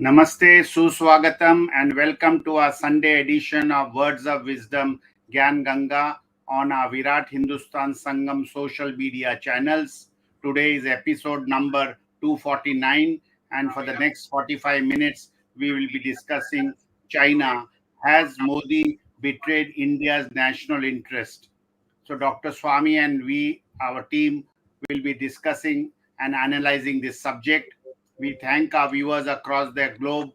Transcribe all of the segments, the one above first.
Namaste, Suswagatam, and welcome to our Sunday edition of Words of Wisdom Gyan Ganga on our Virat Hindustan Sangam social media channels. Today is episode number 249, and for the next 45 minutes, we will be discussing China. Has Modi betrayed India's national interest? So, Dr. Swami and we, our team, will be discussing and analyzing this subject. We thank our viewers across the globe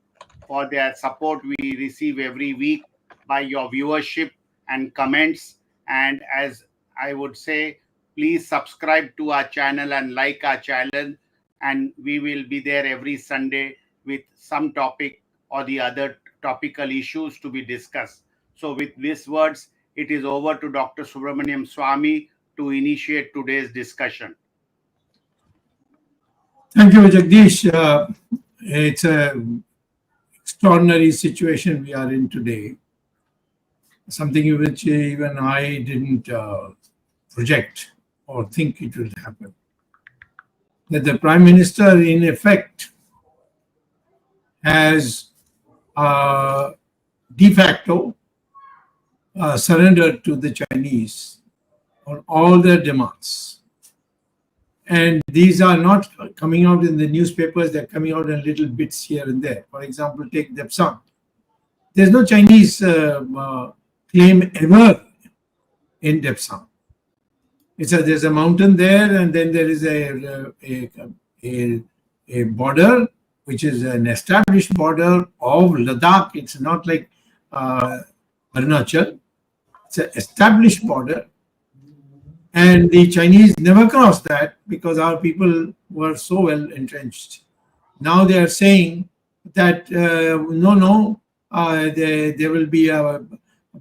for their support we receive every week by your viewership and comments. And as I would say, please subscribe to our channel and like our channel. And we will be there every Sunday with some topic or the other topical issues to be discussed. So, with these words, it is over to Dr. Subramaniam Swami to initiate today's discussion. Thank you, Jagdish. It's an extraordinary situation we are in today, something which even I didn't project or think it would happen. That the Prime Minister, in effect, has de facto surrendered to the Chinese on all their demands. And these are not coming out in the newspapers, they're coming out in little bits here and there. For example, take Depsang. There's no Chinese claim ever in Depsang. There's a mountain there, and then there is a border, which is an established border of Ladakh. It's not like Arunachal. It's an established border. And the Chinese never crossed that because our people were so well entrenched. Now they are saying that there will be a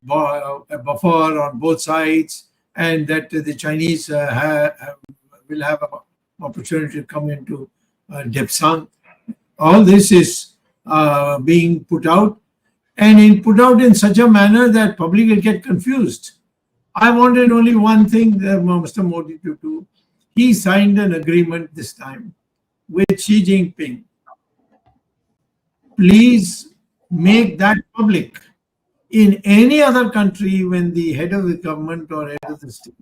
buffer on both sides, and that the Chinese will have an opportunity to come into Depsang. All this is being put out, and put out in such a manner that public will get confused. I wanted only one thing, Mr. Modi, to do. He signed an agreement this time with Xi Jinping. Please make that public. In any other country, when the head of the government or head of the state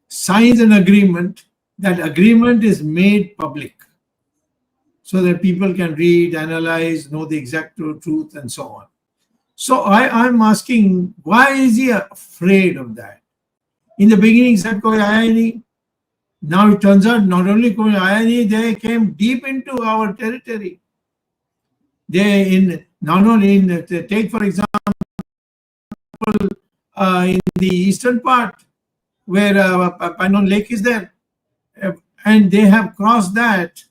signs an agreement, that agreement is made public so that people can read, analyze, know the exact truth, and so on. So I'm asking, why is he afraid of that? In the beginning, he said, Koi aaya nahi. Now it turns out not only Koi aaya nahi, they came deep into our territory. Take for example, in the eastern part, where Pannon Lake is there, and they have crossed that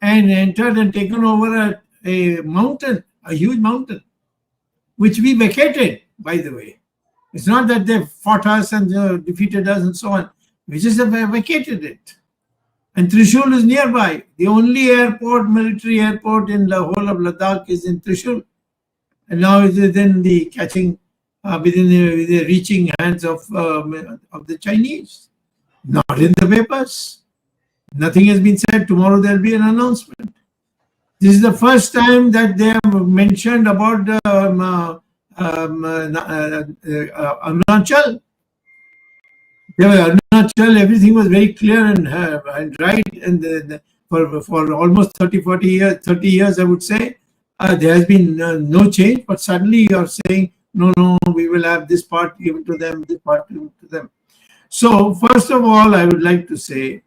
and entered and taken over a mountain, a huge mountain, which we vacated, by the way. It's not that they fought us and defeated us and so on. We just vacated it. And Trishul is nearby. The only military airport in the whole of Ladakh is in Trishul. And now it is within the within the reaching hands of the Chinese. Not in the papers. Nothing has been said. Tomorrow there will be an announcement. This is the first time that they have mentioned about Arunachal. Arunachal, everything was very clear and right, and for almost 30 years, I would say, there has been no change. But suddenly you are saying, no, we will have this part given to them, this part given to them. So first of all, I would like to say,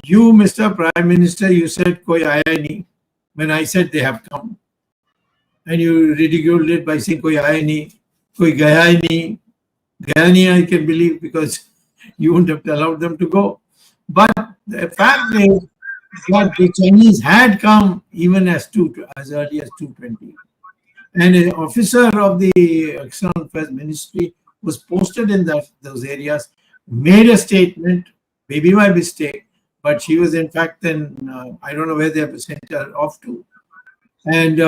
you, Mr. Prime Minister, you said Koi aaya nahi. When I said they have come, and you ridiculed it by saying Koi aaya nahi, Koi gaya nahi. Gaya nahi, I can believe, because you wouldn't have allowed them to go. But the fact is that the Chinese had come even as early as 220. And an officer of the External Affairs Ministry was posted in those areas, made a statement, maybe by mistake, but she was in fact then, I don't know where they have sent her off to. And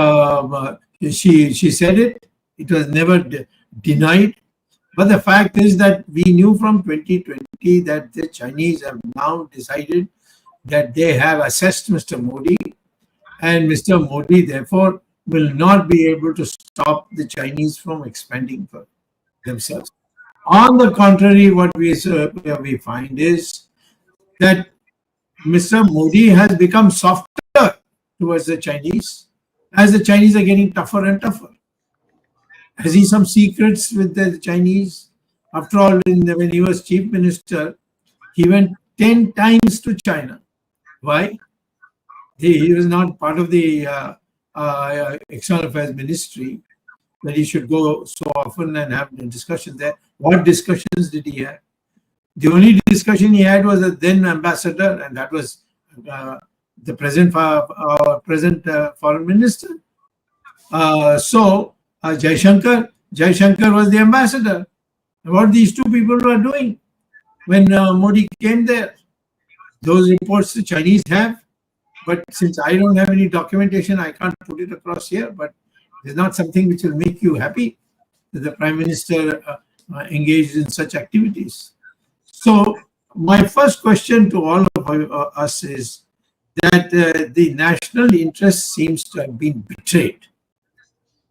she said it. It was never denied. But the fact is that we knew from 2020 that the Chinese have now decided that they have assessed Mr. Modi And Mr. Modi, therefore, will not be able to stop the Chinese from expanding for themselves. On the contrary, what we find is that Mr. Modi has become softer towards the Chinese as the Chinese are getting tougher and tougher. Has he some secrets with the Chinese? After all, when he was chief minister, he went 10 times to China. Why? He was not part of the External Affairs Ministry that he should go so often and have a discussion there. What discussions did he have? The only discussion he had was a then ambassador, and that was the present foreign minister. Jaishankar was the ambassador. What these two people were doing when Modi came there, those reports the Chinese have, but since I don't have any documentation, I can't put it across here. But it's not something which will make you happy that the Prime Minister engaged in such activities. So my first question to all of us is that the national interest seems to have been betrayed.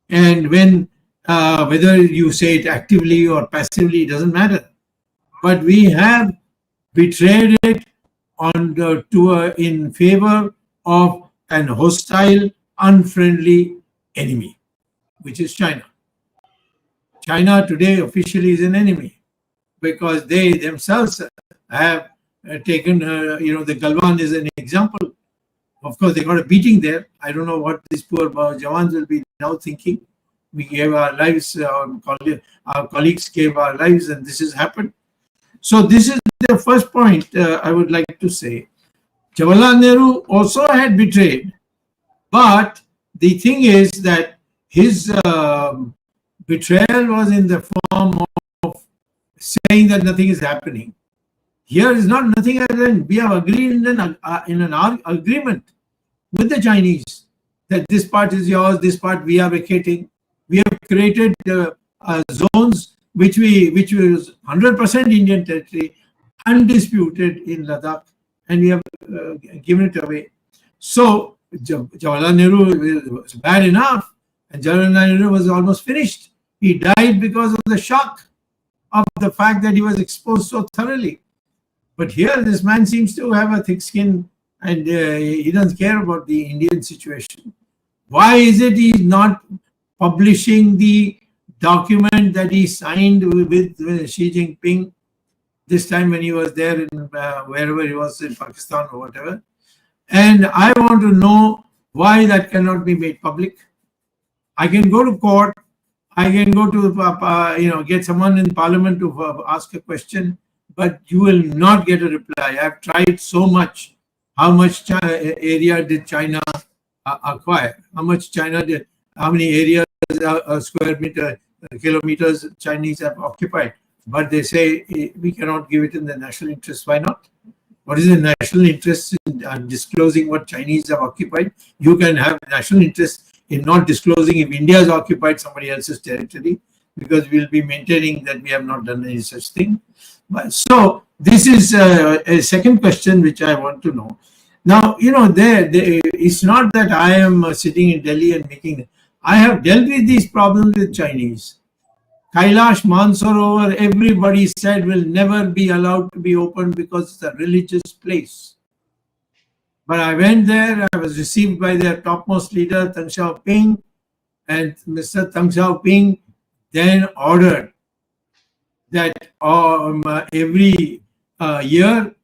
And when whether you say it actively or passively, it doesn't matter. But we have betrayed it in favor of an hostile, unfriendly enemy, which is China. China today officially is an enemy because they themselves have taken, the Galwan is an example. Of course, they got a beating there. I don't know what these poor Jawans will be now thinking. We gave our lives, our colleagues gave our lives, and this has happened. So this is the first point I would like to say. Jawaharlal Nehru also had betrayed, but the thing is that his betrayal was in the form of saying that nothing is happening. Here is not nothing happening. We have agreed in an agreement with the Chinese that this part is yours, this part we are vacating. We have created zones which was 100% Indian territory, undisputed in Ladakh, and we have given it away. So Jawaharlal Nehru was bad enough, and Jawaharlal Nehru was almost finished. He died because of the shock of the fact that he was exposed so thoroughly. But here, this man seems to have a thick skin, and he doesn't care about the Indian situation. Why is it he's not publishing the document that he signed with Xi Jinping this time when he was there in wherever he was in Pakistan or whatever? And I want to know why that cannot be made public. I can go to court. I can go to get someone in parliament to ask a question, but you will not get a reply. I've tried so much. How much area did China acquire? How many areas, square meter, kilometers Chinese have occupied? But they say we cannot give it in the national interest. Why not? What is the national interest in disclosing what Chinese have occupied? You can have national interest in not disclosing if India has occupied somebody else's territory, because we'll be maintaining that we have not done any such thing. So this is a second question which I want to know. Now, it's not that I am sitting in Delhi and making. I have dealt with these problems with Chinese. Kailash Mansarovar, everybody said will never be allowed to be opened because it's a religious place. But I went there, I was received by their topmost leader, Deng Xiaoping, and Mr. Deng Xiaoping then ordered that every year,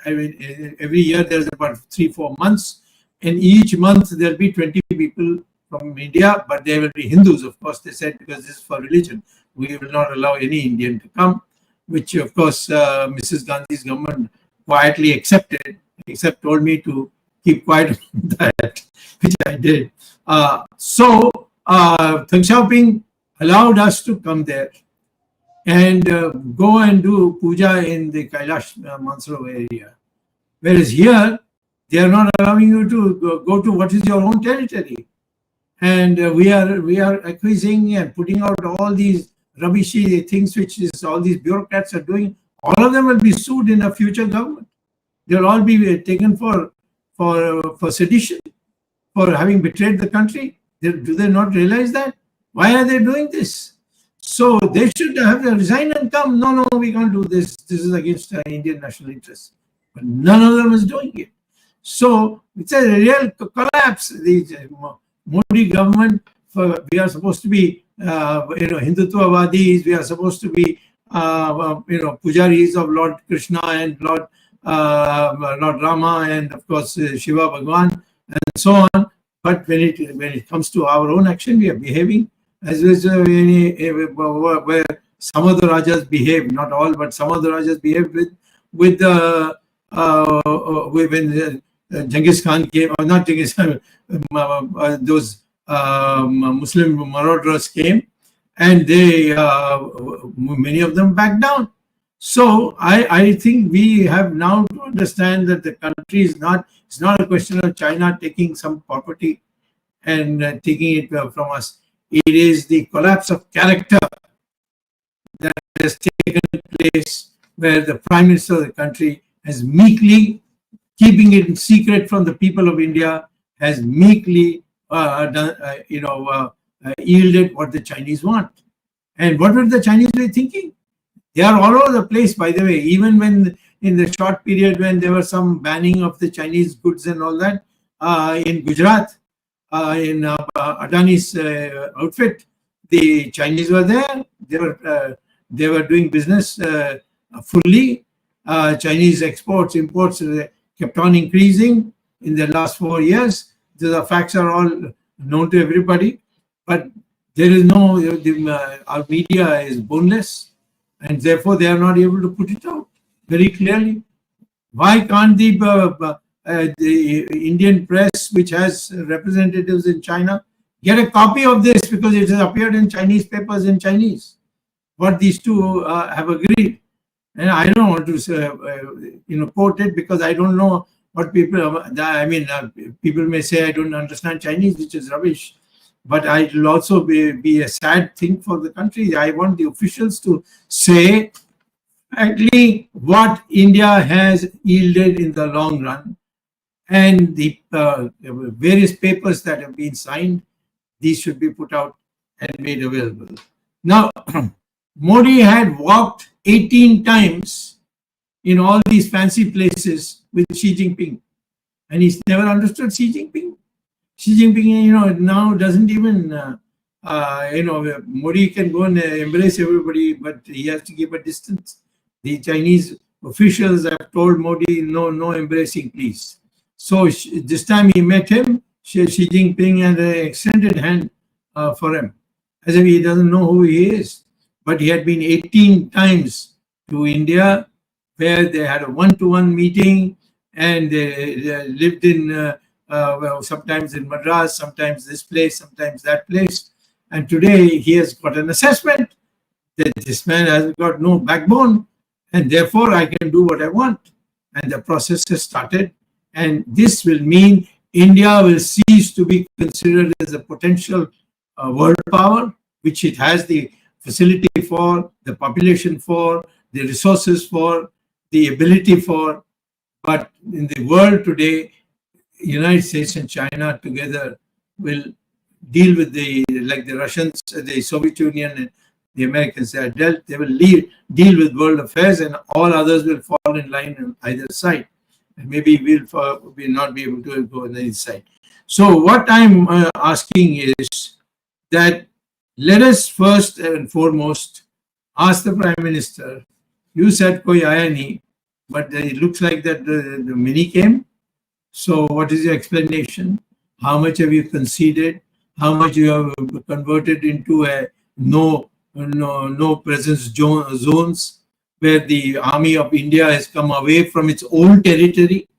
every year there's about 3-4 months, and each month there'll be 20 people from India, but they will be Hindus, of course, they said, because this is for religion. We will not allow any Indian to come, which, of course, Mrs. Gandhi's government quietly accepted, except told me to keep quiet on that, which I did. So Deng Xiaoping allowed us to come there and go and do puja in the Kailash Mansarovar area. Whereas here, they are not allowing you to go to what is your own territory. And we are accusing and putting out all these rubbishy things which all these bureaucrats are doing. All of them will be sued in a future government. They'll all be taken for for sedition, for having betrayed the country? Do they not realize that? Why are they doing this? So they should have to resign and come. No, we can't do this. This is against Indian national interests. But none of them is doing it. So it's a real collapse. The Modi government, we are supposed to be, Hindutva-vadis. We are supposed to be, pujaris of Lord Krishna and Lord Rama and of course Shiva Bhagwan and so on. But when it comes to our own action, we are behaving as where some of the Rajas behave, not all, but some of the Rajas behave when Genghis Khan came, or not Genghis Khan, those Muslim marauders came, and they many of them backed down. So I think we have now to understand that the country is not. It's not a question of China taking some property and taking it from us. It is the collapse of character that has taken place, where the Prime Minister of the country has meekly, keeping it in secret from the people of India, has meekly yielded what the Chinese want. And what were the Chinese really thinking? They are all over the place, by the way. Even when in the short period when there was some banning of the Chinese goods and all that in Gujarat, in Adani's outfit, the Chinese were there. They were doing business fully. Chinese exports, imports kept on increasing in the last 4 years. The facts are all known to everybody. But there is no, our media is boneless, and therefore they are not able to put it out very clearly. Why can't the Indian press, which has representatives in China, get a copy of this, because it has appeared in Chinese papers in Chinese, what these two have agreed? And I don't want to quote it, because I don't know what people, people may say I don't understand Chinese, which is rubbish. But it will also be a sad thing for the country. I want the officials to say actually what India has yielded in the long run, and the various papers that have been signed, these should be put out and made available. Now, Modi had walked 18 times in all these fancy places with Xi Jinping, and he's never understood Xi Jinping. Xi Jinping, now doesn't even, Modi can go and embrace everybody, but he has to keep a distance. The Chinese officials have told Modi, no embracing, please. So this time he met him, Xi Jinping had an extended hand for him, as if he doesn't know who he is. But he had been 18 times to India, where they had a one-to-one meeting, and they lived in, sometimes in Madras, sometimes this place, sometimes that place. And today he has got an assessment that this man has got no backbone, and therefore I can do what I want. And the process has started. And this will mean India will cease to be considered as a potential world power, which it has the facility for, the population for, the resources for, the ability for. But in the world today, United States and China together will deal with like the Russians, the Soviet Union, and the Americans have dealt. They will deal with world affairs, and all others will fall in line on either side. And maybe we'll not be able to go on either side. So what I'm asking is that let us first and foremost ask the Prime Minister. You said koi aaya nahi, but it looks like that the many came. So what is your explanation? How much have you conceded? How much you have converted into a no presence zones, where the army of India has come away from its own territory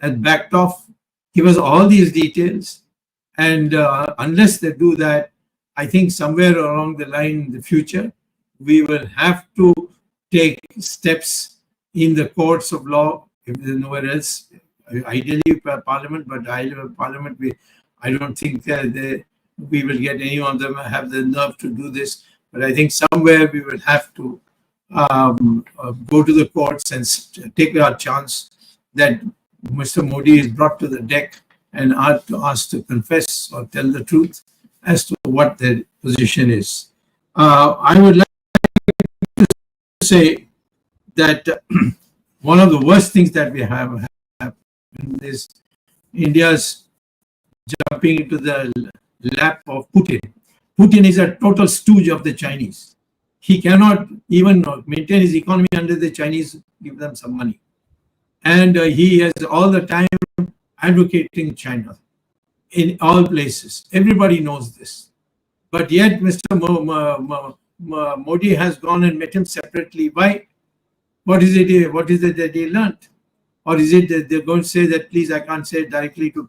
and backed off? Give us all these details. And unless they do that, I think somewhere along the line in the future, we will have to take steps in the courts of law, if there's nowhere else. Ideally Parliament, but high-level Parliament, I don't think we will get any of them have the nerve to do this. But I think somewhere we will have to go to the courts and take our chance that Mr. Modi is brought to the deck and asked to confess or tell the truth as to what their position is. I would like to say that one of the worst things that we have happened is India's jumping into the lap of Putin. Putin is a total stooge of the Chinese. He cannot even maintain his economy under the Chinese, give them some money. And he is all the time advocating China in all places. Everybody knows this. But yet Mr. Modi has gone and met him separately. Why? What is it? What is it that he learned? Or is it that they're going to say that, please, I can't say it directly to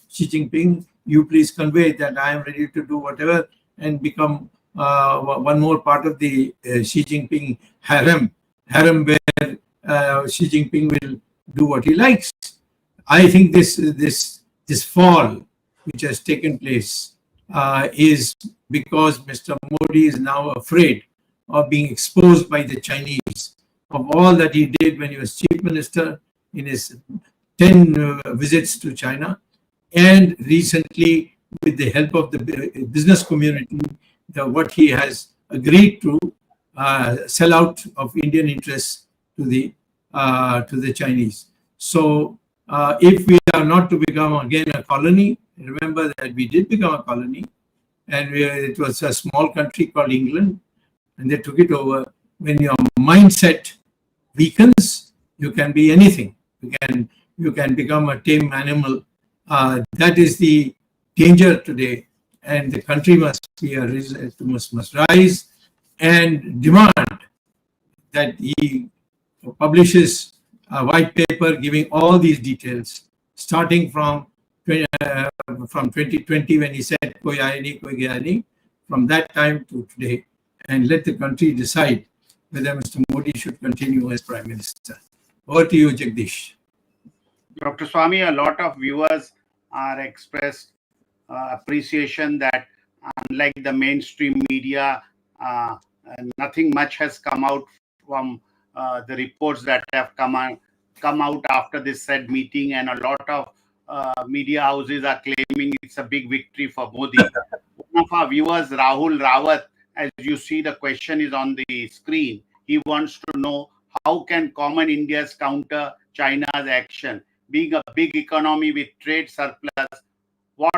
Xi Jinping. You please convey that I am ready to do whatever and become one more part of the Xi Jinping harem where Xi Jinping will do what he likes. I think this fall which has taken place is because Mr. Modi is now afraid of being exposed by the Chinese of all that he did when he was chief minister in his 10 visits to China, and recently with the help of the business community, what he has agreed to sell out of Indian interests to the Chinese. So if we are not to become again a colony, remember that we did become a colony, and it was a small country called England, and they took it over. When your mindset weakens, you can be anything. You can become a tame animal. That is the danger today, and the country must rise and demand that he publishes a white paper giving all these details, starting from 2020 when he said "Koi aaya nahi, koi gaya nahi," from that time to today, and let the country decide whether Mr. Modi should continue as Prime Minister. Over to you, Jagdish. Dr. Swami, a lot of viewers are expressed appreciation that unlike the mainstream media, nothing much has come out from the reports that have come out after this said meeting, and a lot of media houses are claiming it's a big victory for Modi. One of our viewers, Rahul Rawat, as you see the question is on the screen, he wants to know how can common Indians counter China's action? Being a big economy with trade surplus, what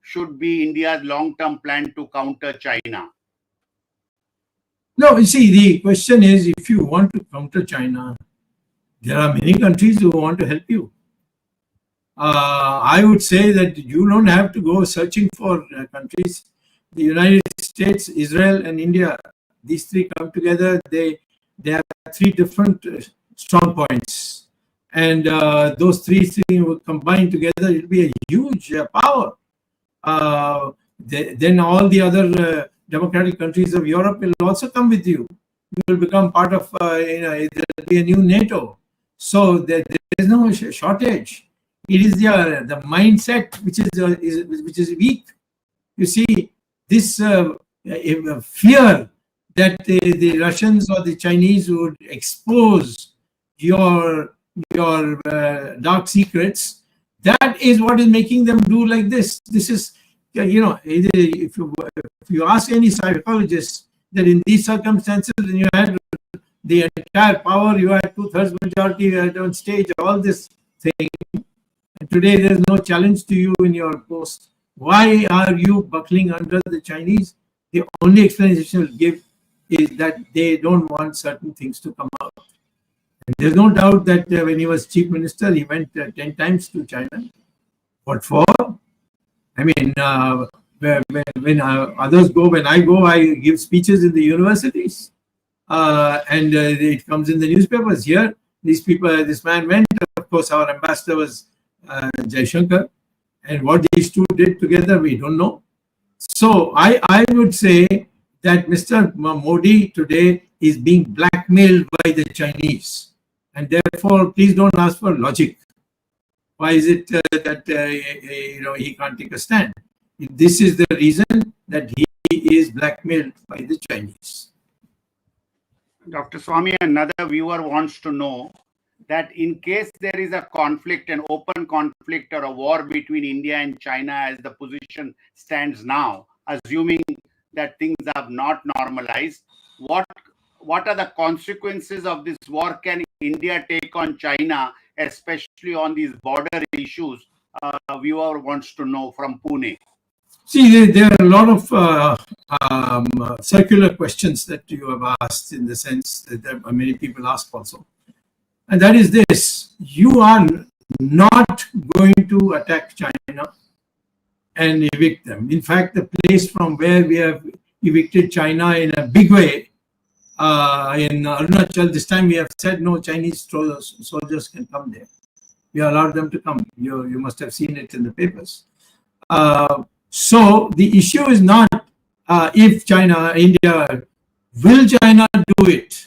should be India's long-term plan to counter China? No, you see, the question is, if you want to counter China, there are many countries who want to help you. I would say that you don't have to go searching for countries. The United States, Israel, and India, these three come together. They have three different strong points. And those three things will combine together, it will be a huge power. Then all the other democratic countries of Europe will also come with you. You will become part of, there will be a new NATO. So there is no shortage. It is the mindset which is weak. You see, this fear that the Russians or the Chinese would expose your dark secrets, that is what is making them do like this. This is, if you ask any psychologist that in these circumstances, when you had the entire power, you had 2/3 majority, you had on stage, all this thing, and today there is no challenge to you in your post. Why are you buckling under the Chinese? The only explanation we'll give is that they don't want certain things to come out. And there's no doubt that when he was chief minister, he went 10 times to China. What for? I mean, when others go, when I go, I give speeches in the universities, and it comes in the newspapers. Here, this man went. Of course, our ambassador was Jaishankar, and what these two did together, we don't know. So I would say that Mr. Modi today is being blackmailed by the Chinese, and therefore, please don't ask for logic. Why is it that he can't take a stand? This is the reason that he is blackmailed by the Chinese. Dr. Swami, another viewer wants to know that in case there is a conflict, an open conflict or a war between India and China as the position stands now, assuming that things have not normalized, what are the consequences of this war can India take on China, especially on these border issues? Viewer wants to know from Pune. See, there are a lot of circular questions that you have asked, in the sense that many people ask also. And that is this: you are not going to attack China and evict them. In fact, the place from where we have evicted China in a big way, in Arunachal, this time we have said no Chinese soldiers can come there. We allowed them to come. You must have seen it in the papers. So the issue is not if India, will China do it?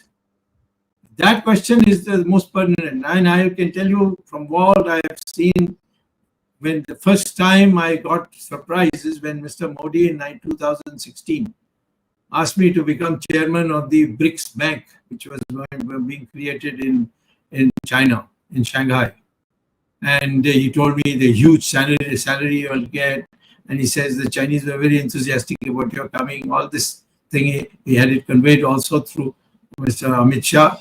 That question is the most pertinent. And I can tell you from what I have seen, when the first time I got surprised is when Mr. Modi in 2016 asked me to become chairman of the BRICS Bank, which was being created in China, in Shanghai. And he told me the huge salary you will get. And he says the Chinese were very enthusiastic about your coming. All this thing, he had it conveyed also through Mr. Amit Shah.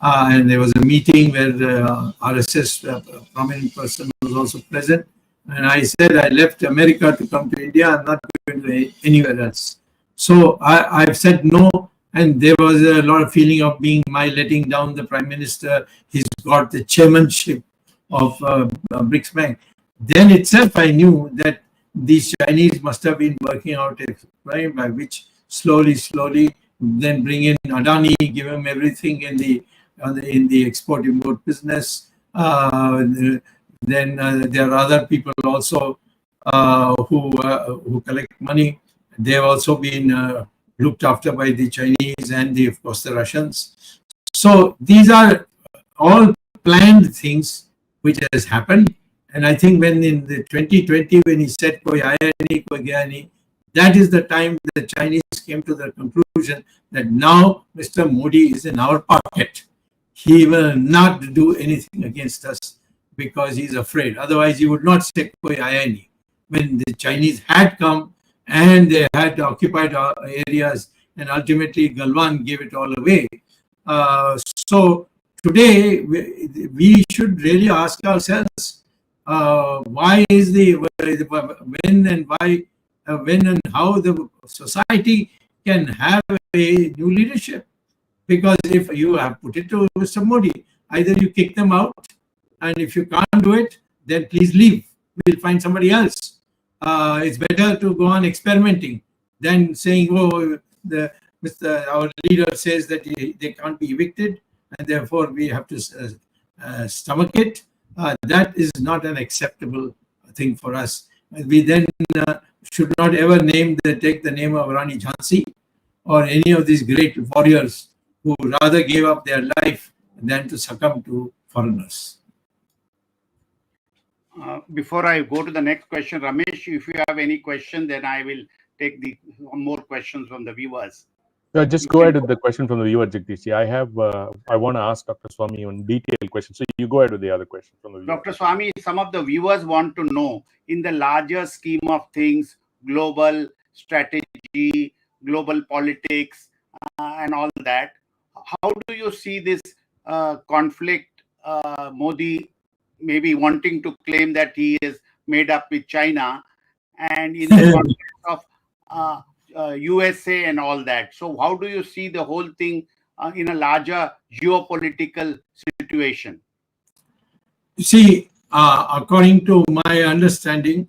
And there was a meeting where the RSS prominent person was also present. And I said I left America to come to India. I'm not going to anywhere else. So I've said no. And there was a lot of feeling of being my letting down the Prime Minister. He's got the chairmanship of BRICS Bank. Then itself I knew that these Chinese must have been working out a plan by which slowly, then bring in Adani, give him everything in the export-import business. Then there are other people also who collect money. They have also been looked after by the Chinese and of course the Russians. So these are all planned things which has happened. And I think when in the 2020, when he said koi aaya nahi, koi gaya nahi, that is the time the Chinese came to the conclusion that now Mr. Modi is in our pocket. He will not do anything against us because he's afraid. Otherwise, he would not say koi aaya nahi. When the Chinese had come and they had occupied our areas, and ultimately Galwan gave it all away. So today we should really ask ourselves, why is when and how the society can have a new leadership? Because if you have put it to Mr. Modi, either you kick them out, and if you can't do it, then please leave. We'll find somebody else. It's better to go on experimenting than saying, oh, our leader says that they can't be evicted, and therefore we have to stomach it. That is not an acceptable thing for us. We then should not ever take the name of Rani Jhansi or any of these great warriors who rather gave up their life than to succumb to foreigners. Before I go to the next question, Ramesh, if you have any question, then I will take more questions from the viewers. Just go ahead with the question from the viewer, Jagdish. I want to ask Dr. Swami one detailed question. So you go ahead with the other question from the viewer. Dr. Swami, some of the viewers want to know, in the larger scheme of things, global strategy, global politics, and all that, how do you see this conflict, Modi maybe wanting to claim that he is made up with China, and in the context of USA and all that? So how do you see the whole thing in a larger geopolitical situation? You see, according to my understanding,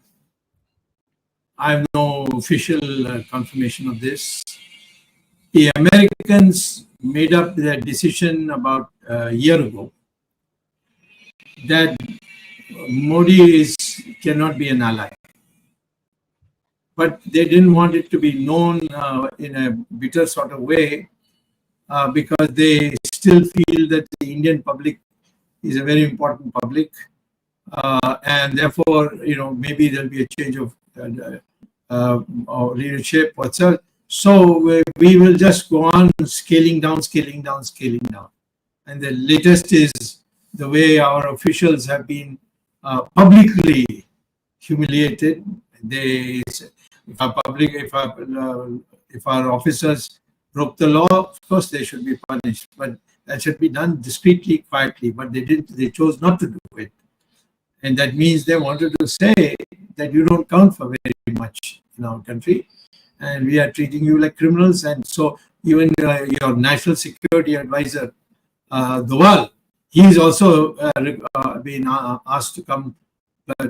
I have no official confirmation of this. The Americans made up their decision about a year ago that Modi cannot be an ally. But they didn't want it to be known in a bitter sort of way because they still feel that the Indian public is a very important public. And therefore, maybe there'll be a change of leadership, whatsoever. So we will just go on scaling down. And the latest is the way our officials have been publicly humiliated. If our officers broke the law, of course they should be punished, but that should be done discreetly, quietly. But they didn't. They chose not to do it, and that means they wanted to say that you don't count for very much in our country, and we are treating you like criminals. And so even your national security advisor, Doval, he's also been asked to come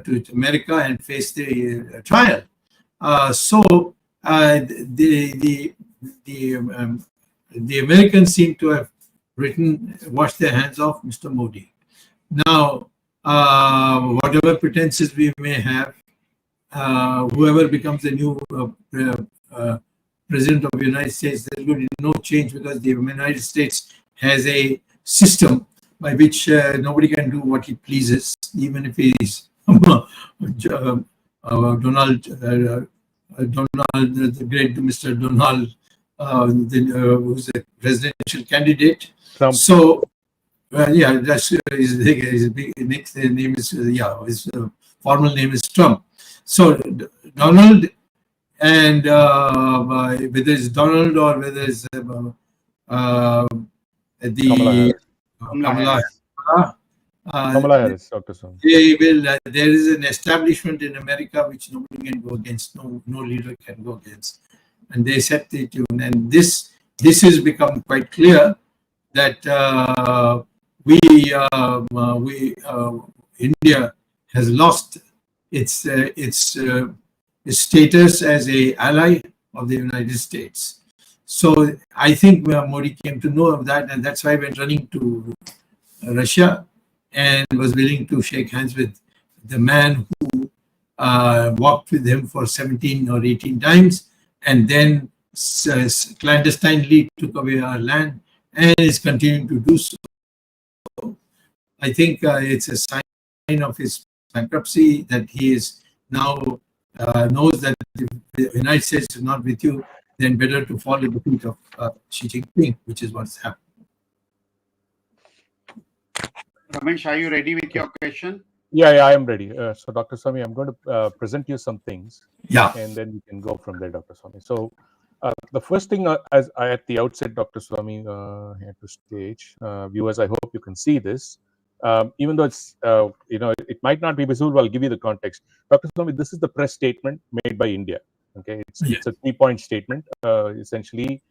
to America and face the trial. The Americans seem to have washed their hands off Mr. Modi. Now, whatever pretenses we may have, whoever becomes the new president of the United States, there's going to be no change, because the United States has a system by which nobody can do what he pleases, even if he's Donald, the great Mr. Donald, who's a presidential candidate. Trump. So, yeah, that's his name is his formal name is Trump. So Donald, and whether it's Donald or whether it's Kamala Harris, Dr. Swami. They will. There is an establishment in America which nobody can go against. No leader can go against, and they set the tune. And this has become quite clear that India has lost its status as a ally of the United States. So I think Modi came to know of that, and that's why he went running to Russia and was willing to shake hands with the man who walked with him for 17 or 18 times, and then clandestinely took away our land and is continuing to do so. I think it's a sign of his bankruptcy that he is now knows that if the United States is not with you, then better to fall at the feet of Xi Jinping, which is what's happened. Ramesh, are you ready with your question? Yeah, I am ready. So, Dr. Swami, I'm going to present you some things. Yeah. And then we can go from there, Dr. Swami. So, the first thing, as I at the outset, Dr. Swami, here to stage, viewers, I hope you can see this. Even though it's, it might not be visible, I'll give you the context. Dr. Swami, this is the press statement made by India. Okay, it's a 3-point statement, essentially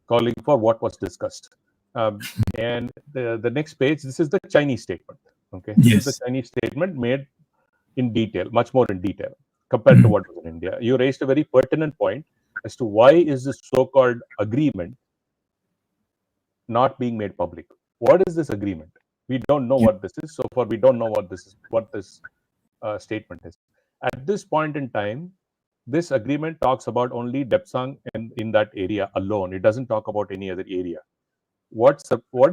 calling for what was discussed. And the next page, this is the Chinese statement. Okay, yes. This is the Chinese statement made in detail, much more in detail compared to what was in India. You raised a very pertinent point as to why is this so-called agreement not being made public. What is this agreement? We don't know what this is. So far, we don't know what this statement is. At this point in time, this agreement talks about only Depsang in that area alone. It doesn't talk about any other area. What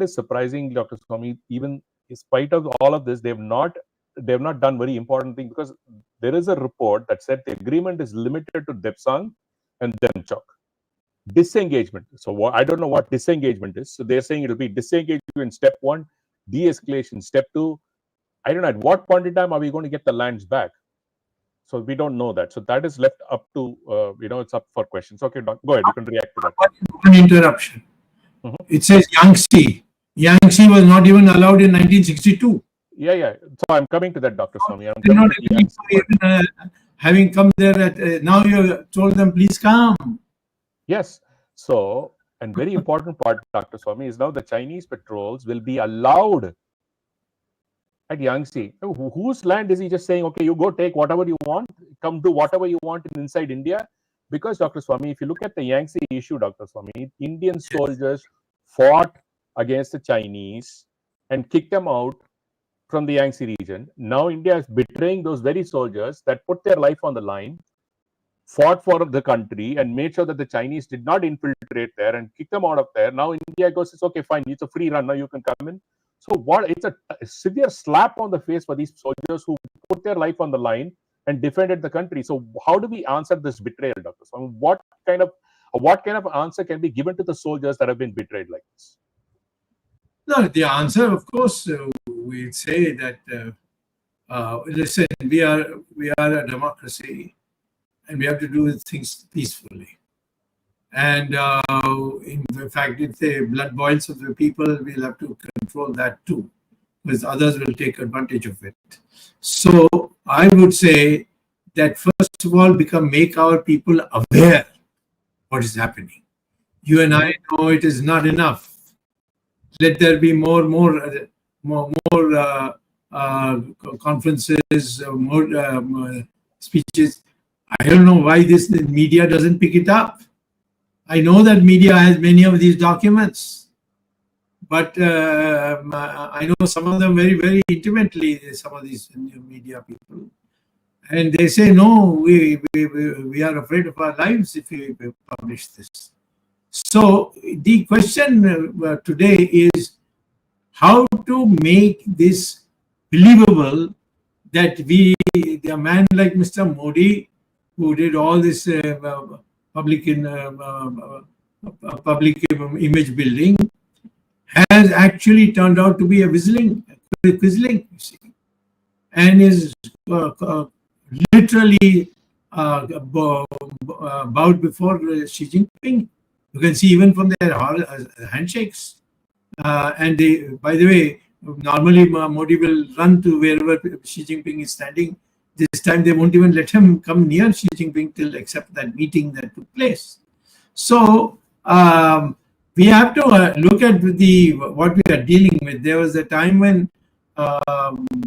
is surprising, Dr. Swami, even in spite of all of this, they've not done very important thing, because there is a report that said the agreement is limited to Depsang and Demchok. Disengagement. So I don't know what disengagement is. So they're saying it'll be disengagement in step 1, de-escalation step 2. I don't know at what point in time are we going to get the lands back. So we don't know that. So that is left up to it's up for questions. Okay, go ahead. You can react to that. One interruption. It says Yangtze. Yangtze was not even allowed in 1962. Yeah. So I'm coming to that, Dr. Swami. Having come there, now you told them, please come. Yes. So, and very important part, Dr. Swami, is now the Chinese patrols will be allowed at Yangtze. Whose land is he just saying, okay, you go take whatever you want, come do whatever you want inside India? Because, Dr. Swami, if you look at the Yangtze issue, Dr. Swami, Indian soldiers fought against the Chinese and kicked them out from the Yangtze region. Now India is betraying those very soldiers that put their life on the line, fought for the country, and made sure that the Chinese did not infiltrate there and kick them out of there. Now India goes, it's okay, fine, it's a free run, now you can come in. So it's a severe slap on the face for these soldiers who put their life on the line and defended the country. So how do we answer this betrayal, Dr. Swami? What kind of answer can be given to the soldiers that have been betrayed like this? No, the answer, of course, we say that listen, we are a democracy, and we have to do things peacefully. And in fact, if the blood boils of the people, we'll have to control that too, because others will take advantage of it. So I would say that first of all, make our people aware what is happening. You and I know it is not enough. Let there be more conferences, more speeches. I don't know why this media doesn't pick it up. I know that media has many of these documents, but I know some of them very, very intimately, some of these new media people. And they say, no, we are afraid of our lives if we publish this. So the question today is how to make this believable, that a man like Mr. Modi, who did all this public image building, has actually turned out to be a quisling, you see, and is literally bowed before Xi Jinping. You can see even from their handshakes. And by the way, normally Modi will run to wherever Xi Jinping is standing. This time they won't even let him come near Xi Jinping till except that meeting that took place. So we have to look at what we are dealing with. There was a time when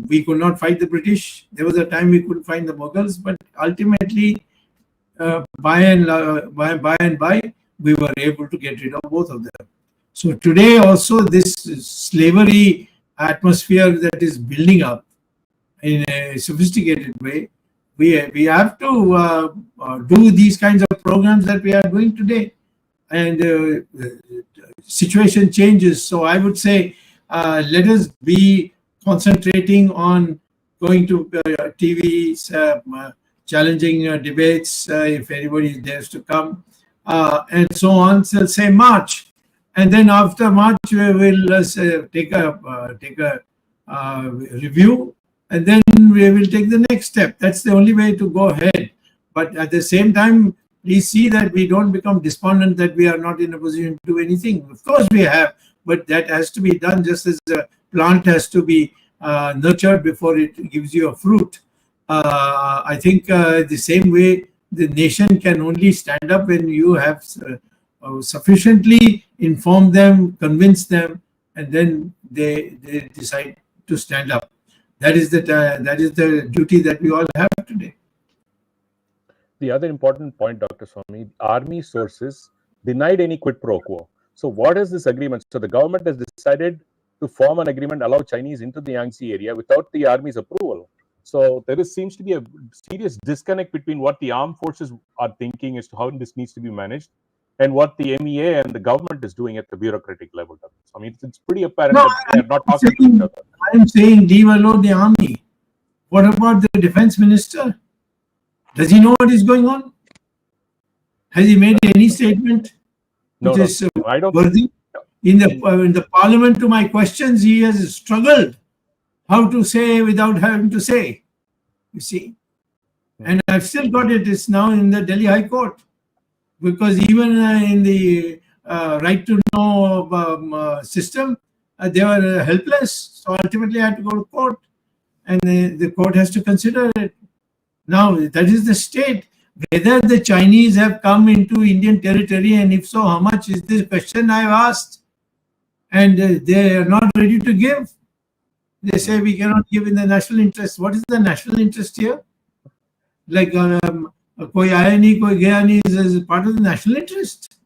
we could not fight the British. There was a time we couldn't find the Mughals, but ultimately, by and by, we were able to get rid of both of them. So today also this slavery atmosphere that is building up in a sophisticated way, we have to do these kinds of programs that we are doing today. And situation changes. So I would say let us be concentrating on going to TV, challenging debates if anybody dares to come, and so on. So say March. And then after March, we will take a review, and then we will take the next step. That's the only way to go ahead. But at the same time, please see that we don't become despondent that we are not in a position to do anything. Of course we have, but that has to be done just as a plant has to be nurtured before it gives you a fruit. I think the same way the nation can only stand up when you have sufficiently inform them, convince them, and then they decide to stand up. That is the duty that we all have today. The other important point, Dr. Swami, army sources denied any quid pro quo. So what is this agreement? So the government has decided to form an agreement, allow Chinese into the Yangtze area without the army's approval. So there seems to be a serious disconnect between what the armed forces are thinking as to how this needs to be managed and what the MEA and the government is doing at the bureaucratic level. I mean, it's pretty apparent that they are not talking to each other. I'm saying leave alone the army. What about the defense minister? Does he know what is going on? Has he made any statement which is worthy? In the parliament, to my questions, he has struggled how to say without having to say. You see, and I've still got it. It's now in the Delhi High Court, because even in the right to know system, they were helpless. So ultimately, I had to go to court, and the court has to consider it. Now, that is the state. Whether the Chinese have come into Indian territory, and if so, how much is this question I've asked? And they are not ready to give. They say we cannot give in the national interest. What is the national interest here? Like, koi aaya nahi, koi gaya nahi is part of the national interest.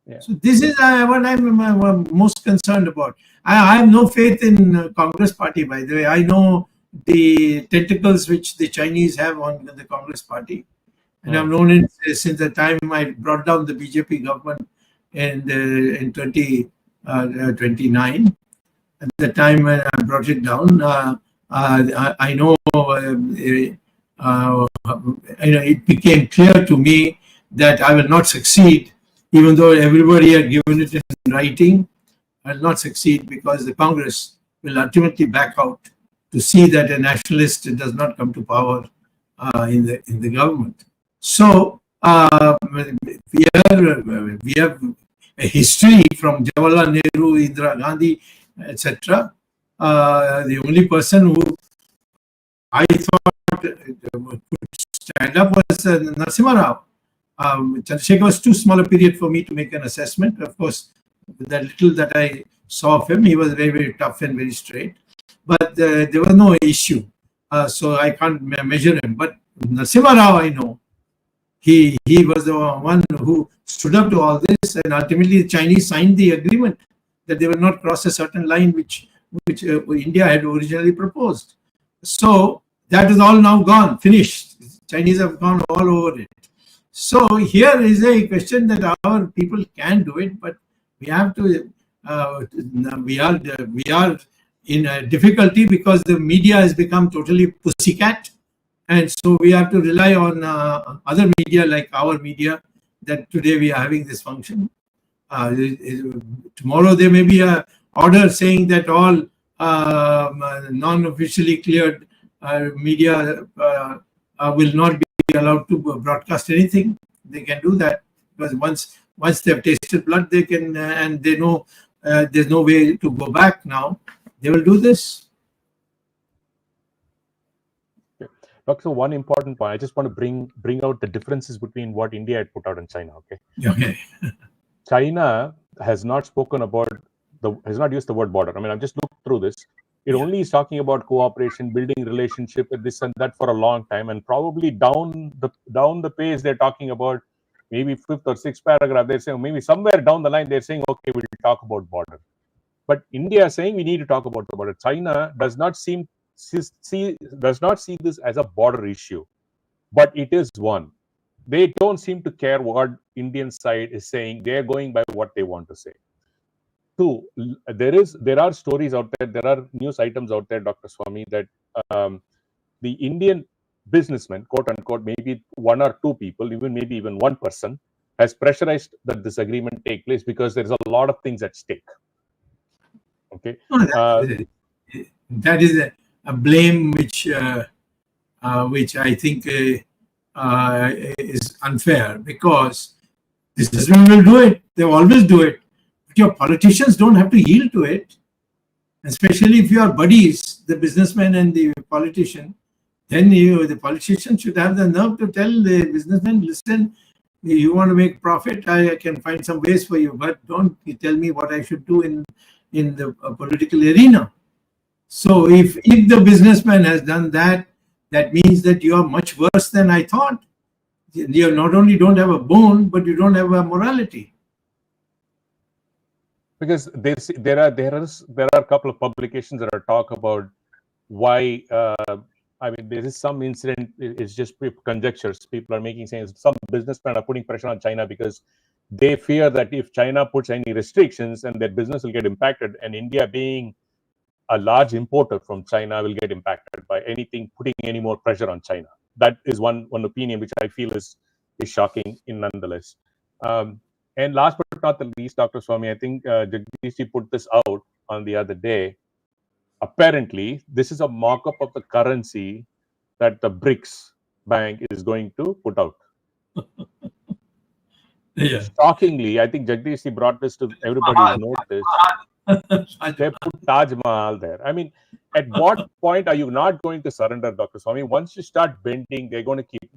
Yeah. So this is what I'm most concerned about. I have no faith in Congress party, by the way. I know the tentacles which the Chinese have on the Congress party. And I've known it since the time I brought down the BJP government in 2029. At the time when I brought it down, I know it became clear to me that I will not succeed, even though everybody had given it in writing. I will not succeed because the Congress will ultimately back out to see that a nationalist does not come to power in the government. So we have a history from Jawaharlal Nehru, Indira Gandhi, etc. The only person who I thought would stand up was Narasimha Rao. Chandrasekhar was too small a period for me to make an assessment. Of course, with that little that I saw of him, he was very, very tough and very straight. But there was no issue, so I can't measure him. But Narasimha Rao, I know, he was the one who stood up to all this, and ultimately the Chinese signed the agreement that they will not cross a certain line which India had originally proposed. So that is all now gone, finished. Chinese have gone all over it. So here is a question that our people can do it, but we have to. We are in a difficulty because the media has become totally pussycat, and so we have to rely on other media like our media. That today we are having this function. Tomorrow there may be a order saying that all non-officially cleared media will not be allowed to broadcast anything. They can do that because once they've tasted blood, they can and they know there's no way to go back now. They will do this. So one important point, I just want to bring out the differences between what India had put out and China. Okay. China has not spoken about has not used the word border. I mean, I've just looked through this. It only is talking about cooperation, building relationship, and this and that for a long time, and probably down the page they're talking about maybe fifth or sixth paragraph. They're saying maybe somewhere down the line they're saying, okay, we'll talk about border. But India is saying we need to talk about the border. China does not see this as a border issue, but it is one. They don't seem to care what Indian side is saying. They're going by what they want to say. Two, there are stories out there, there are news items out there, Dr. Swami, that the Indian businessmen, quote unquote, maybe one or two people, maybe even one person, has pressurized that this agreement take place because there's a lot of things at stake. Okay. That is a blame which I think is unfair, because businessmen will do it. They always do it. But your politicians don't have to yield to it. Especially if you are buddies, the businessman and the politician, then the politician should have the nerve to tell the businessman, listen, you want to make profit, I can find some ways for you, but don't tell me what I should do in the political arena. So if the businessman has done that, that means that you are much worse than I thought. You not only don't have a bone, but you don't have a morality. Because there are a couple of publications that are talk about why. I mean, there is some incident. It's just conjectures. People are making saying some businessmen are putting pressure on China because they fear that if China puts any restrictions, and their business will get impacted, and India being a large importer from China will get impacted by anything putting any more pressure on China. That is one opinion which I feel is shocking nonetheless. And last but not the least, Dr. Swami, I think Jagdish put this out on the other day. Apparently, this is a mock-up of the currency that the BRICS bank is going to put out. Yeah. Shockingly, I think Jagdish brought this to everybody's notice. They put Taj Mahal there. I mean, at what point are you not going to surrender, Dr. Swami? Once you start bending, they're going to keep.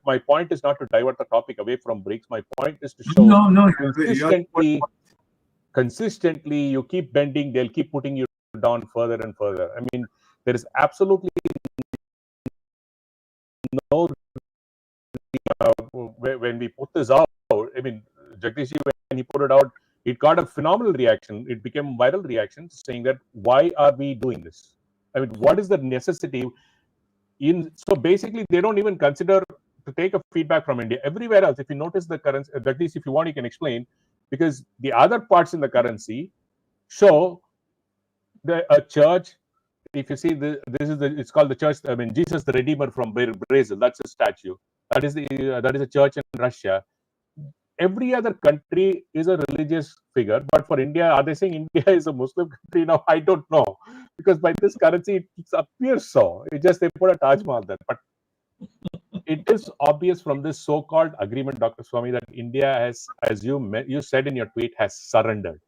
My point is not to divert the topic away from BRICS. My point is to show consistently, you keep bending, they'll keep putting you down further and further. I mean, there is absolutely no. When we put this out, I mean, Jagdish, when he put it out, it got a phenomenal reaction. It became viral reaction saying that, why are we doing this? I mean, what is the necessity? So basically, they don't even consider to take a feedback from India. Everywhere else, if you notice the currency, Jagdish, if you want, you can explain, because the other parts in the currency show a church. If you see it's called the church. I mean, Jesus the Redeemer from Brazil. That's a statue. That is a church in Russia. every other country is a religious figure, but for India, are they saying India is a Muslim country now? I don't know, because by this currency it appears so. It just they put a Taj Mahal there, but it is obvious from this so-called agreement, Dr. Swami, that India has, as you said in your tweet, has surrendered.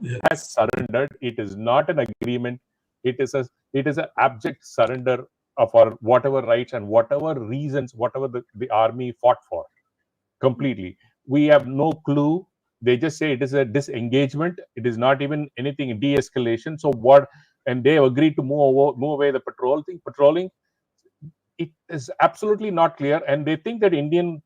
Yeah. Has surrendered. It is not an agreement. It is an abject surrender of our whatever rights and whatever reasons, whatever the army fought for. Completely. We have no clue. They just say it is a disengagement. It is not even anything de-escalation. So what? And they agreed to move away the patrolling. It is absolutely not clear, and they think that Indian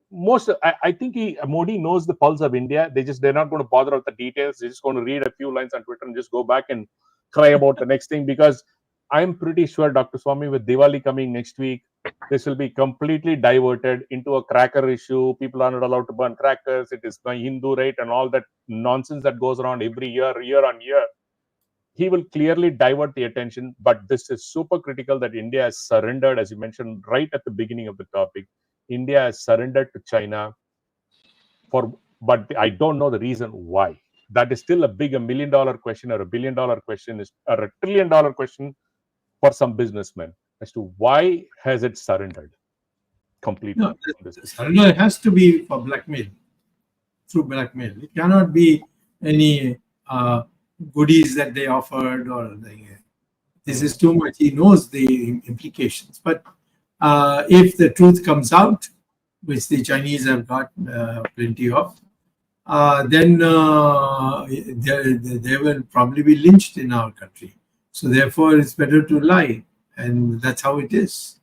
most. I think Modi knows the pulse of India. They're not going to bother with the details. They're just going to read a few lines on Twitter and just go back and cry about the next thing, because I'm pretty sure, Dr. Swami, with Diwali coming next week, this will be completely diverted into a cracker issue. People are not allowed to burn crackers. It is my Hindu right and all that nonsense that goes around every year on year. He will clearly divert the attention, but this is super critical that India has surrendered, as you mentioned right at the beginning of the topic. India has surrendered to China but I don't know the reason why. That is still a $1 million question, or $1 billion question, or $1 trillion question for some businessmen as to why has it surrendered completely. No, the surrender has to be for blackmail, through blackmail. It cannot be any goodies that they offered or this is too much. He knows the implications. But if the truth comes out, which the Chinese have got plenty of, then they will probably be lynched in our country. So therefore, it's better to lie, and that's how it is.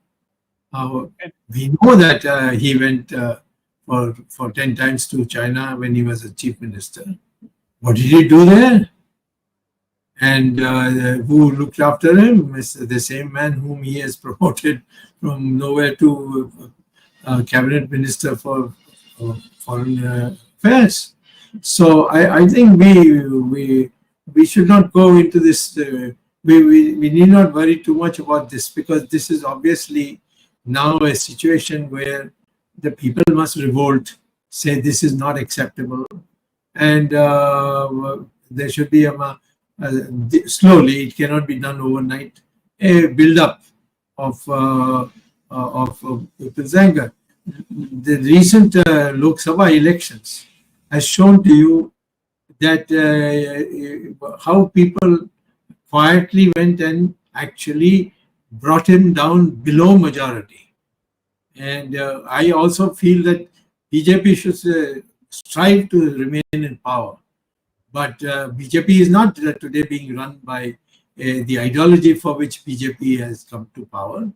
We know that he went for 10 times to China when he was a chief minister. What did he do there? And who looked after him is the same man whom he has promoted from nowhere to cabinet minister for foreign affairs. So I think we should not go into this. We need not worry too much about this, because this is obviously now a situation where the people must revolt, say this is not acceptable, and there should be slowly. It cannot be done overnight. A build-up of people's anger. The recent Lok Sabha elections has shown to you that how people quietly went and actually brought him down below majority. And I also feel that BJP should strive to remain in power. But BJP is not today being run by the ideology for which BJP has come to power.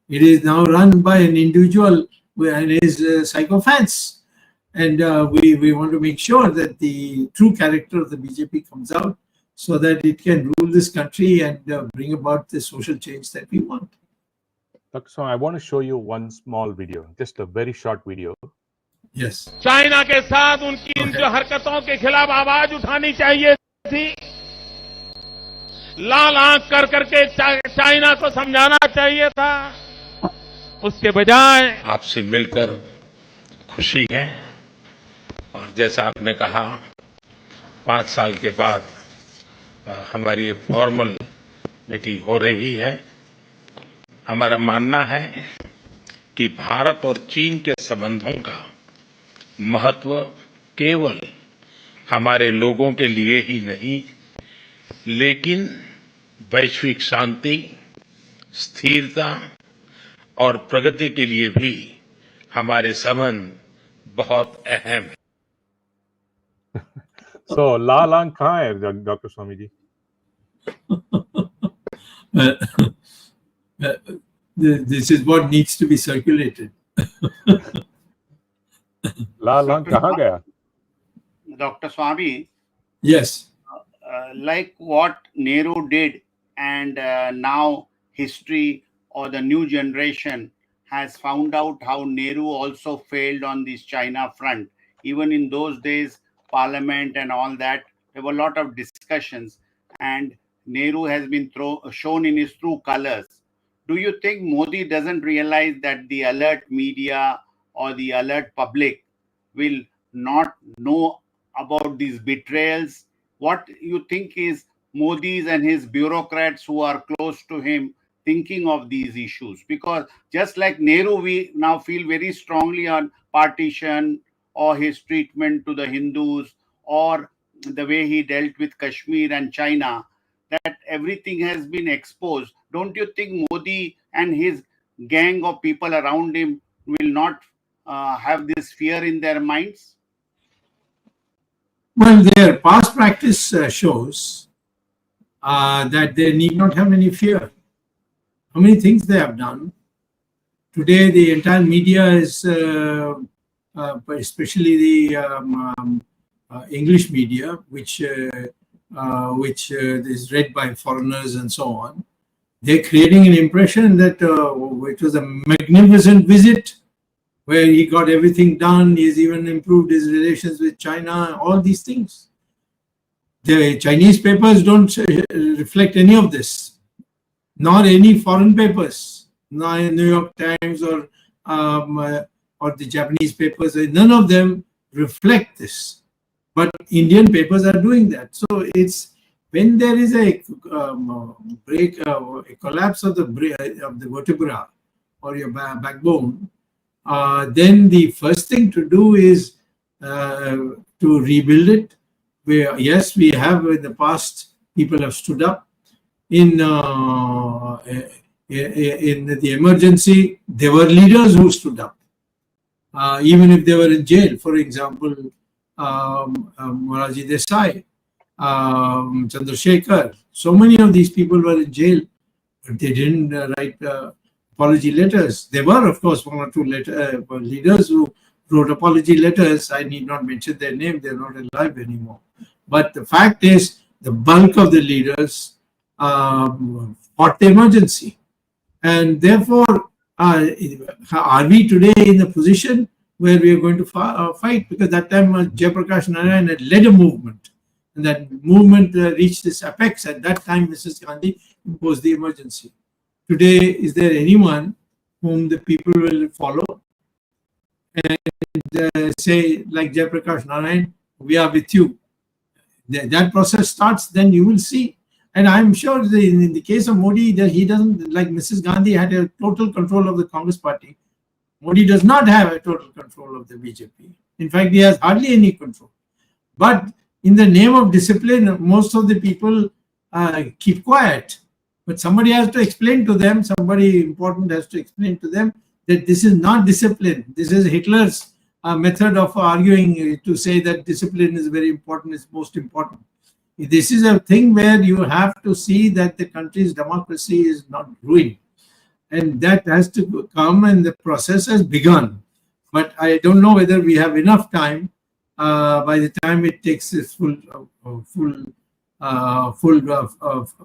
It is now run by an individual and his sycophants. And we want to make sure that the true character of the BJP comes out, so that it can rule this country and bring about the social change that we want. So I want to show you one small video, just a very short video. Yes. China के साथ उनकी इन जो हरकतों के खिलाफ आवाज उठानी चाहिए थी, लाल आंख कर करके चाइना को समझाना चाहिए था, उसके बजाय आपसे मिलकर खुशी है। और जैसा आपने कहा, 5 साल के बाद हमारी फॉर्मल मीटिंग हो रही है। हमारा मानना है कि भारत और चीन के संबंधों का महत्व केवल हमारे लोगों के लिए ही नहीं, लेकिन वैश्विक शांति, स्थिरता और प्रगति के लिए भी हमारे संबंध बहुत अहम है। So लाल आंख कहाँ है, doctor Swami ji? This is what needs to be circulated. लाल आंख कहाँ गया? Dr. Swami, Yes. like what Nehru did, and now history or the new generation has found out how Nehru also failed on this China front. Even in those days, Parliament and all that, there were a lot of discussions, and Nehru has been shown in his true colors. Do you think Modi doesn't realize that the alert media or the alert public will not know about these betrayals? What you think is Modi's and his bureaucrats who are close to him thinking of these issues? Because just like Nehru, we now feel very strongly on partition or his treatment to the Hindus or the way he dealt with Kashmir and China, that everything has been exposed. Don't you think Modi and his gang of people around him will not have this fear in their minds? Well, their past practice shows that they need not have any fear. How many things they have done? Today, the entire media is, especially the English media, which is read by foreigners and so on. They're creating an impression that it was a magnificent visit where he got everything done. He's even improved his relations with China, all these things. The Chinese papers don't reflect any of this, nor any foreign papers, nor New York Times or the Japanese papers. None of them reflect this. But Indian papers are doing that. So it's when there is a collapse of the vertebra or your backbone, then the first thing to do is to rebuild it. Yes, we have in the past, people have stood up. In the emergency, there were leaders who stood up, even if they were in jail. For example, Morarji Desai, Chandrasekhar. So many of these people were in jail, but they didn't write apology letters. There were, of course, one or two leaders who wrote apology letters. I need not mention their name. They're not alive anymore. But the fact is, the bulk of the leaders fought the emergency. And therefore, are we today in a position where we are going to fight? Because that time Jayaprakash Narayan had led a movement. And that movement reached its apex. At that time, Mrs. Gandhi imposed the emergency. Today, is there anyone whom the people will follow and say, like Jayaprakash Narayan, we are with you? That process starts, then you will see. And I'm sure in the case of Modi, that he doesn't, like Mrs. Gandhi had a total control of the Congress party. Modi does not have a total control of the BJP. In fact, he has hardly any control. But in the name of discipline, most of the people keep quiet. But somebody has to explain to them, somebody important has to explain to them that this is not discipline. This is Hitler's method of arguing to say that discipline is very important, it's most important. This is a thing where you have to see that the country's democracy is not ruined. And that has to come, and the process has begun. But I don't know whether we have enough time by the time it takes its full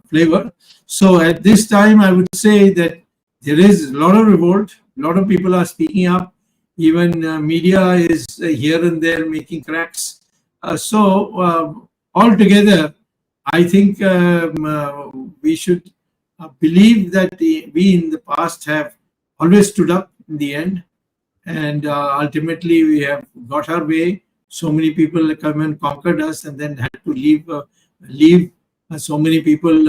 flavor. So at this time, I would say that there is a lot of revolt. A lot of people are speaking up. Even media is here and there making cracks. Altogether, I think we should believe that we in the past have always stood up in the end, and ultimately we have got our way. So many people come and conquered us and then had to leave. So many people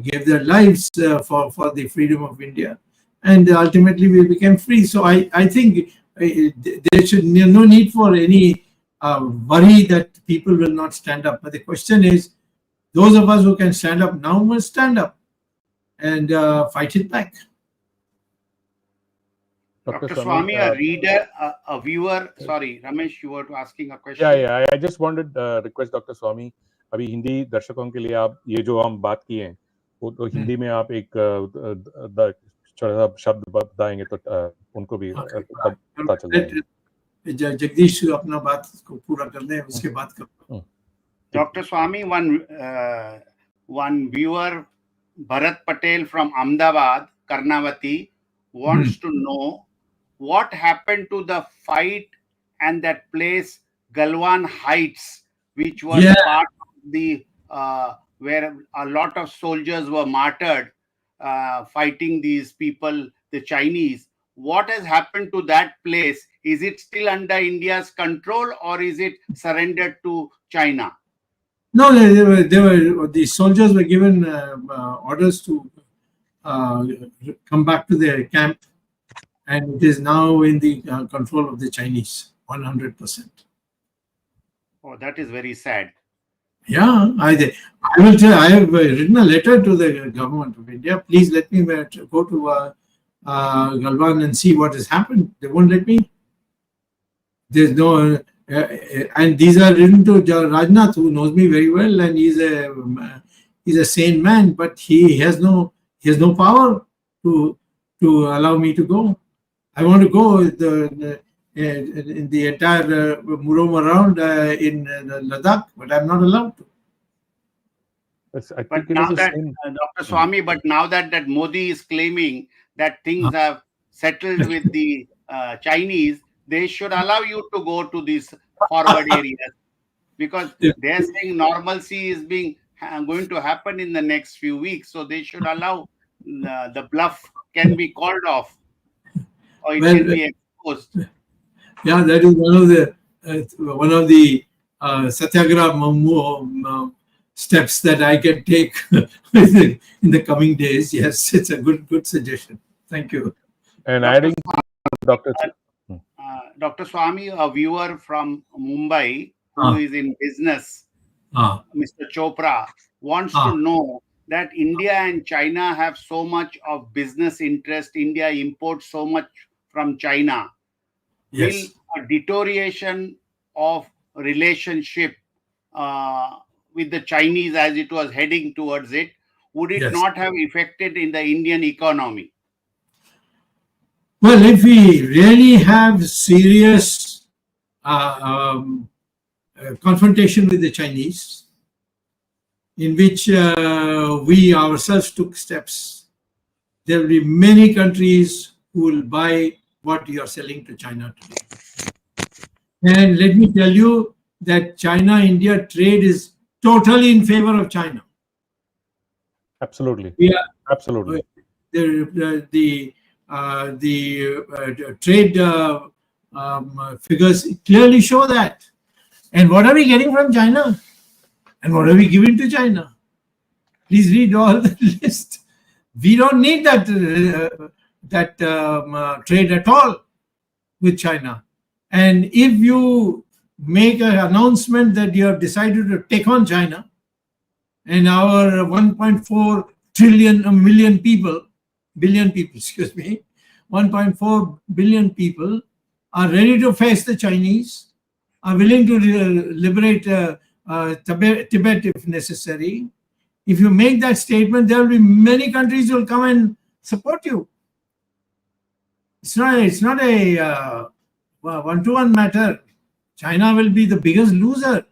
gave their lives for the freedom of India, and ultimately we became free. So I think there should be no need for any worry that people will not stand up. But the question is, those of us who can stand up now must stand up and fight it back. Dr. Swami, a reader, a viewer, sorry, Ramesh, you were asking a question. Yeah, I just wanted to request Dr. Swami, अभी हिंदी दर्शकों के लिए आप ये जो हम बात किए हैं वो तो हिंदी में आप एक छोटा सा शब्द बताएंगे तो उनको भी पता चल जाएगा. जगदीश अपना बात को पूरा कर लें, उसके बाद कर. Dr. Swami, one viewer, Bharat Patel from Ahmedabad, Karnavati, wants to know what happened to the fight and that place Galwan Heights, which was part of the where a lot of soldiers were martyred fighting these people, the Chinese. What has happened to that place? is it still under India's control or is it surrendered to China? No, the soldiers were given orders to come back to their camp, and it is now in the control of the Chinese, 100%. Oh, that is very sad. Yeah, I will tell. I have written a letter to the government of India. Please let me go to Galwan and see what has happened. They won't let me. There's no, and these are written to Rajnath, who knows me very well, and he's a sane man, but he has no power to allow me to go. I want to go in the entire roam around in Ladakh, but I'm not allowed to. But now that Dr. Swami, but now that Modi is claiming that things have settled with the Chinese, they should allow you to go to these forward areas, because they're saying normalcy is going to happen in the next few weeks. So they should allow the bluff can be called off, or it can be exposed. Yeah, that is one of the satyagraha steps that I can take in the coming days. Yes, it's a good suggestion. Thank you. And adding Dr. Swami, a viewer from Mumbai who is in business, Mr. Chopra, wants to know that India and China have so much of business interest. India imports so much from China. Yes. Will a deterioration of relationship with the Chinese, as it was heading towards it, would it not have affected in the Indian economy? Well, if we really have serious confrontation with the Chinese, in which we ourselves took steps, there will be many countries who will buy what you are selling to China today. And let me tell you that China-India trade is totally in favor of China. Absolutely. Yeah. Absolutely. The trade figures clearly show that. And what are we getting from China? And what are we giving to China? Please read all the list. We don't need that trade at all with China. And if you make an announcement that you have decided to take on China, and our 1.4 billion people, 1.4 billion people are ready to face the Chinese, are willing to liberate Tibet if necessary. If you make that statement, there will be many countries who will come and support you. It's not a one-to-one matter. China will be the biggest loser.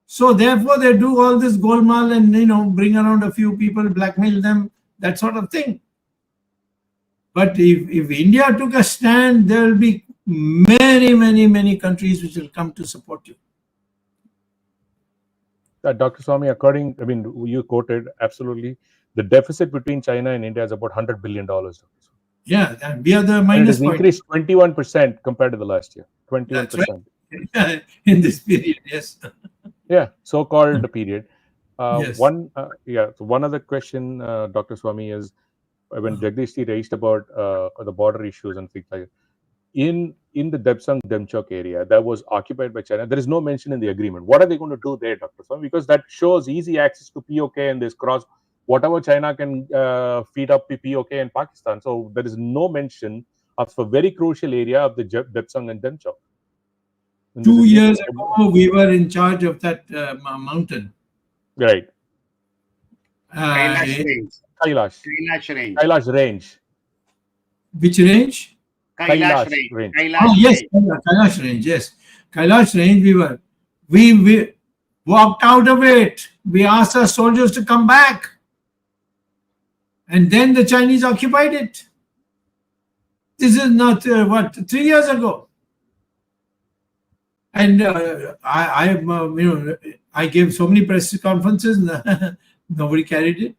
So therefore, they do all this golmaal and bring around a few people, blackmail them, that sort of thing. But if India took a stand, there will be many countries which will come to support you. Dr. Swami, you quoted absolutely, the deficit between China and India is about $100 billion. Yeah, and we are the minus point. It has increased 21% compared to the last year. 21%. Right. In this period, yes. Yeah, so-called period. Yes. One other question, Dr. Swami, is when Jagdish raised about the border issues and things like that. In the Debsang-Demchok area that was occupied by China, there is no mention in the agreement. What are they going to do there, Dr. Swami? Because that shows easy access to POK and this cross, whatever China can feed up the POK in Pakistan. So there is no mention of a very crucial area of the Debsang and Demchok. 2 years ago, we were in charge of that mountain. Right. Kailash range. Which range? Kailash range. Yes, Kailash range. Yes, Kailash range. We walked out of it. We asked our soldiers to come back, and then the Chinese occupied it. This is not 3 years ago. And I gave so many press conferences, nobody carried it.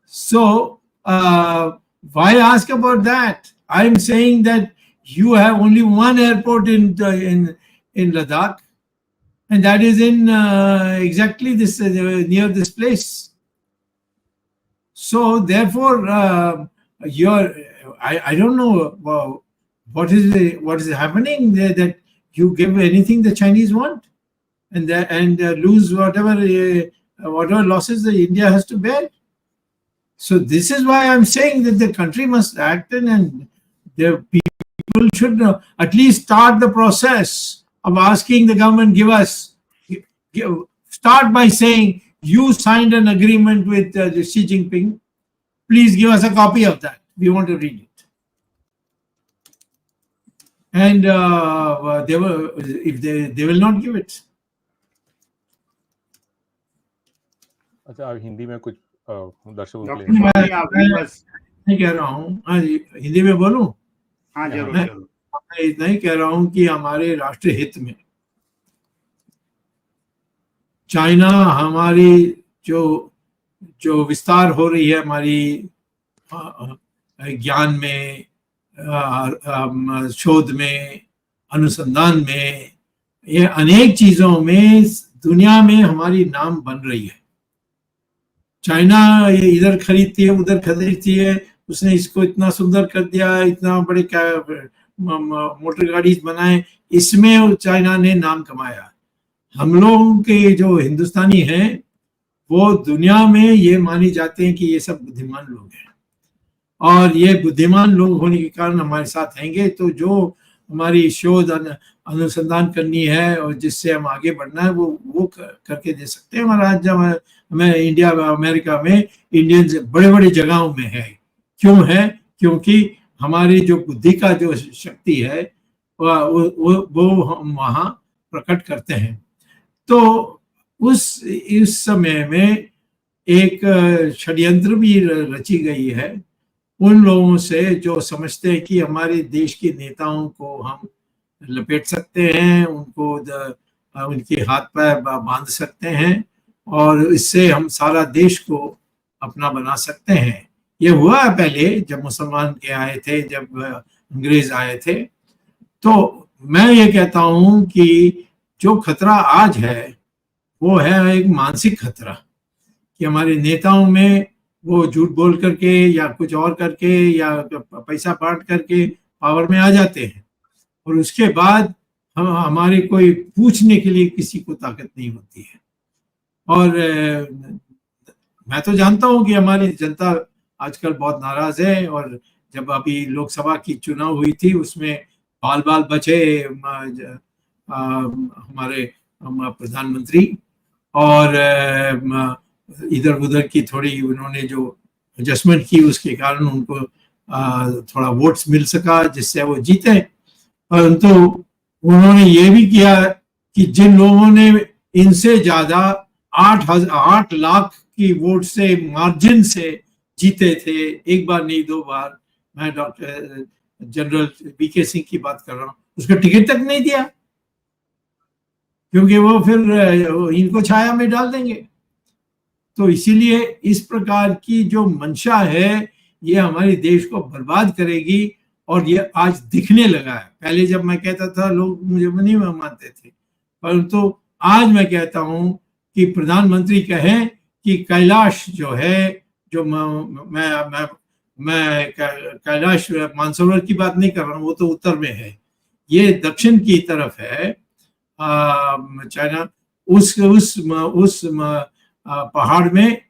So why ask about that? I'm saying that you have only one airport in Ladakh, and that is in exactly this near this place. So therefore, I don't know what is happening there, that you give anything the Chinese want, and lose whatever losses the India has to bear. So this is why I'm saying that the country must act, and the people should at least start the process of asking the government, start by saying, you signed an agreement with Xi Jinping. Please give us a copy of that. We want to read it. And if they will not give it. अच्छा आप हिंदी में कुछ दर्शकों के doctor लिए स्वामी, आप viewers- नहीं कह रहा हूँ, हिंदी में बोलूं? हाँ जरूर मैं जरूर। इतना ही कह रहा हूं कि हमारे राष्ट्र हित में चाइना हमारी जो विस्तार हो रही है हमारी ज्ञान में, शोध में, अनुसंधान में, ये अनेक चीजों में दुनिया में हमारी नाम बन रही है। चाइना इधर खरीदती है, उधर खरीदती है, उसने इसको इतना सुंदर कर दिया, इतना बड़े मोटर गाड़ी बनाए, इसमें चाइना ने नाम कमाया। हम लोगों के जो हिंदुस्तानी हैं वो दुनिया में ये माने जाते हैं कि ये सब बुद्धिमान लोग हैं, और ये बुद्धिमान लोग होने के कारण हमारे साथ रहेंगे। तो जो हमारी शोध अनुसंधान करनी है और जिससे हम आगे बढ़ना है वो करके दे सकते हैं। हमारा जब हमें इंडिया में, अमेरिका में इंडियंस बड़े बड़े जगहों में है। क्यों है? क्योंकि हमारी जो बुद्धि का जो शक्ति है वो हम वहाँ प्रकट करते हैं। तो इस समय में एक षड्यंत्र भी रची गई है उन लोगों से जो समझते हैं कि हमारे देश के नेताओं को हम लपेट सकते हैं, उनके हाथ पैर बांध सकते हैं और इससे हम सारा देश को अपना बना सकते हैं। ये हुआ है पहले जब मुसलमान के आए थे, जब अंग्रेज आए थे। तो मैं ये कहता हूं कि जो खतरा आज है वो है एक मानसिक खतरा, कि हमारे नेताओं में वो झूठ बोल करके या कुछ और करके या पैसा बांट करके पावर में आ जाते हैं, और उसके बाद हमारे कोई पूछने के लिए किसी को ताकत नहीं होती है। और मैं तो जानता हूं कि हमारी जनता आजकल बहुत नाराज है, और जब अभी लोकसभा की चुनाव हुई थी उसमें बाल बाल बचे हमारे प्रधानमंत्री, और इधर उधर की थोड़ी उन्होंने जो एडजस्टमेंट की उसके कारण उनको थोड़ा वोट्स मिल सका जिससे वो जीते। परंतु उन्होंने ये भी किया कि जिन लोगों ने इनसे ज्यादा 8 लाख की वोट से मार्जिन से जीते थे, एक बार नहीं 2 बार, मैं डॉक्टर जनरल वीके सिंह की बात कर रहा हूँ, उसको टिकट तक नहीं दिया क्योंकि वो फिर इनको छाया में डाल देंगे। तो इसीलिए इस प्रकार की जो मंशा है ये हमारे देश को बर्बाद करेगी, और ये आज दिखने लगा है। पहले जब मैं कहता था लोग मुझे नहीं मानते थे, परंतु आज मैं कहता हूं कि प्रधानमंत्री कहें कि कैलाश जो है, जो मैं कैलाश मानसरोवर की बात नहीं कर रहा हूँ, वो तो उत्तर में है, ये दक्षिण की तरफ है चाइना। उस पहाड़ में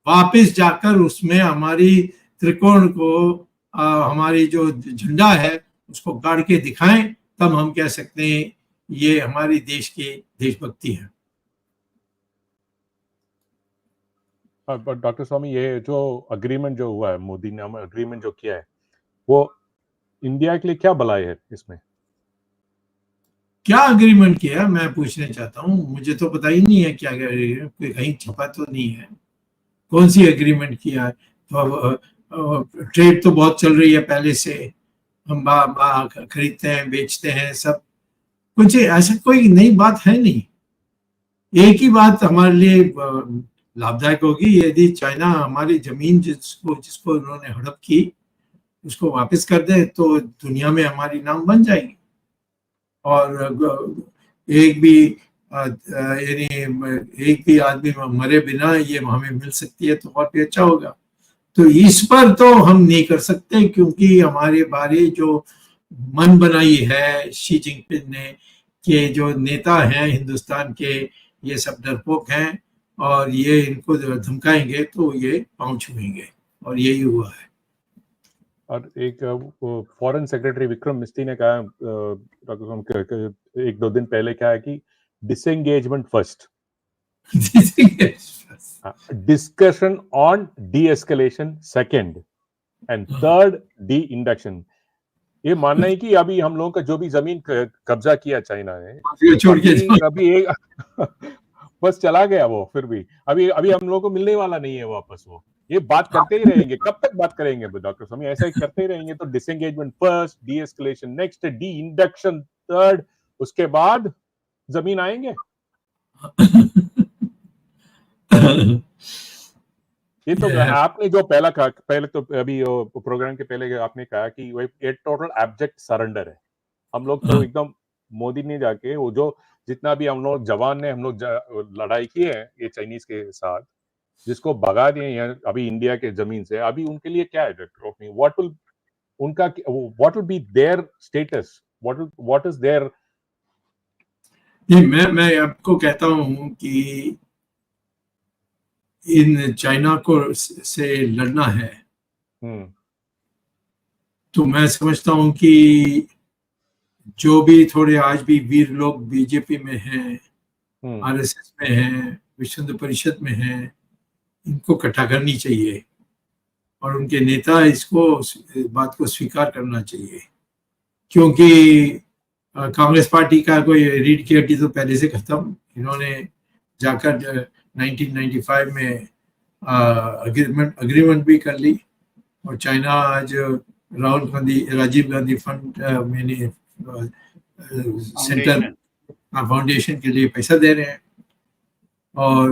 वापस जाकर उसमें हमारी त्रिकोण को हमारी जो झंडा है उसको गाड़ के दिखाएं, तब हम कह सकते हैं ये हमारी देश की देशभक्ति है। डॉक्टर स्वामी, ये जो अग्रीमेंट जो हुआ है, मोदी ने अग्रीमेंट जो किया है, वो इंडिया के लिए क्या भलाई है? इसमें क्या अग्रीमेंट किया मैं पूछना चाहता हूँ, मुझे तो पता ही नहीं है क्या कोई कहीं छपा तो नहीं है। कौन सी एग्रीमेंट किया है? ट्रेड तो बहुत चल रही है पहले से, हम खरीदते हैं बेचते हैं सब कुछ, ऐसा कोई नई बात है नहीं। एक ही बात हमारे लिए लाभदायक होगी, यदि चाइना हमारी जमीन जिसको उन्होंने हड़प की उसको वापस कर दे तो दुनिया में हमारी नाम बन जाएगी। और एक भी यानी एक भी आदमी मरे बिना ये हमें मिल सकती है तो बहुत ही अच्छा होगा। तो इस पर तो हम नहीं कर सकते, क्योंकि हमारे बारे जो मन बनाई है शी जिनपिंग ने कि जो नेता हैं हिंदुस्तान के ये सब डरपोक हैं और ये इनको धमकाएंगे तो ये पांव छुएंगे, और यही हुआ है। और एक फॉरेन सेक्रेटरी विक्रम मिस्त्री ने कहा डॉक्टर एक दो दिन पहले क्या है कि disengagement first, discussion on D escalation second, and third D induction. ये मानना है कि अभी हम लोगों का जो भी जमीन कब्जा किया चाइना ने, छोड़ के अभी एक बस चला गया वो, फिर भी अभी हम लोगों को मिलने वाला नहीं है वापस। वो ये बात करते ही रहेंगे, कब तक बात करेंगे डॉक्टर स्वामी? ऐसा ही करते ही रहेंगे। तो disengagement first, D escalation next, D induction third, उसके बाद जमीन आएंगे। ये तो आपने जो पहला कहा, पहले तो अभी प्रोग्राम के पहले आपने कहा कि ये टोटल एब्जेक्ट सरेंडर है। हम लोग तो एकदम मोदी ने जाके वो जो जितना भी हम लोग जवान ने हम लोग लड़ाई की है ये चाइनीज के साथ, जिसको भगा दिए यहाँ अभी इंडिया के जमीन से, अभी उनके लिए क्या है doctor? What will be there status? What is there? मैं आपको कहता हूँ कि इन चाइना को से लड़ना है तो मैं समझता हूँ कि जो भी थोड़े आज भी वीर लोग बीजेपी में हैं, आरएसएस में हैं, विश्व हिंदू परिषद में हैं, इनको इकट्ठा करनी चाहिए और उनके नेता इसको बात को स्वीकार करना चाहिए। क्योंकि कांग्रेस पार्टी का कोई रीढ़ की हड्डी तो पहले से खत्म। इन्होंने जाकर 1995 में अग्रीमेंट भी कर ली और चाइना आज राजीव गांधी फंड मैंने सेंटर फाउंडेशन के लिए पैसा दे रहे हैं और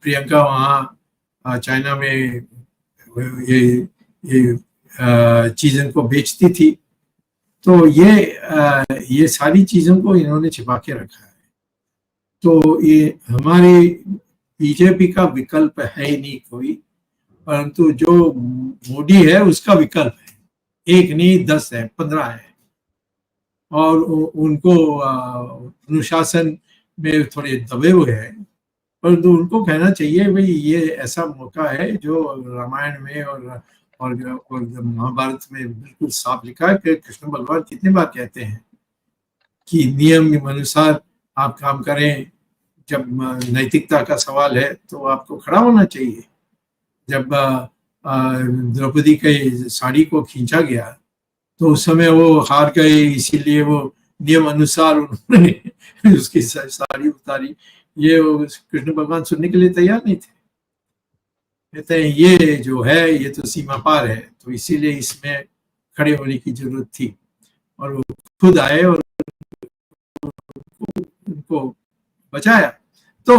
प्रियंका वहाँ चाइना में ये चीज़ों को बेचती थी। तो ये सारी चीज़ों को इन्होंने छिपा के रखा है। तो ये हमारे बीजेपी का विकल्प है ही नहीं कोई, परंतु जो मोदी है उसका विकल्प है। एक नहीं 10 है, 15 है और उनको अनुशासन में थोड़े दबे हुए हैं, परंतु उनको कहना चाहिए भाई ये ऐसा मौका है जो रामायण में और महाभारत में बिल्कुल साफ लिखा है कि कृष्ण भगवान कितनी बार कहते हैं कि नियम अनुसार आप काम करें। जब नैतिकता का सवाल है तो आपको खड़ा होना चाहिए। जब द्रौपदी के साड़ी को खींचा गया तो उस समय वो हार गए, इसीलिए वो नियम अनुसार उन्होंने उसकी साड़ी उतारी। ये कृष्ण भगवान सुनने के लिए तैयार नहीं थे। कहते हैं ये जो है ये तो सीमा पार है, तो इसीलिए इसमें खड़े होने की जरूरत थी और वो खुद आए और उनको बचाया। तो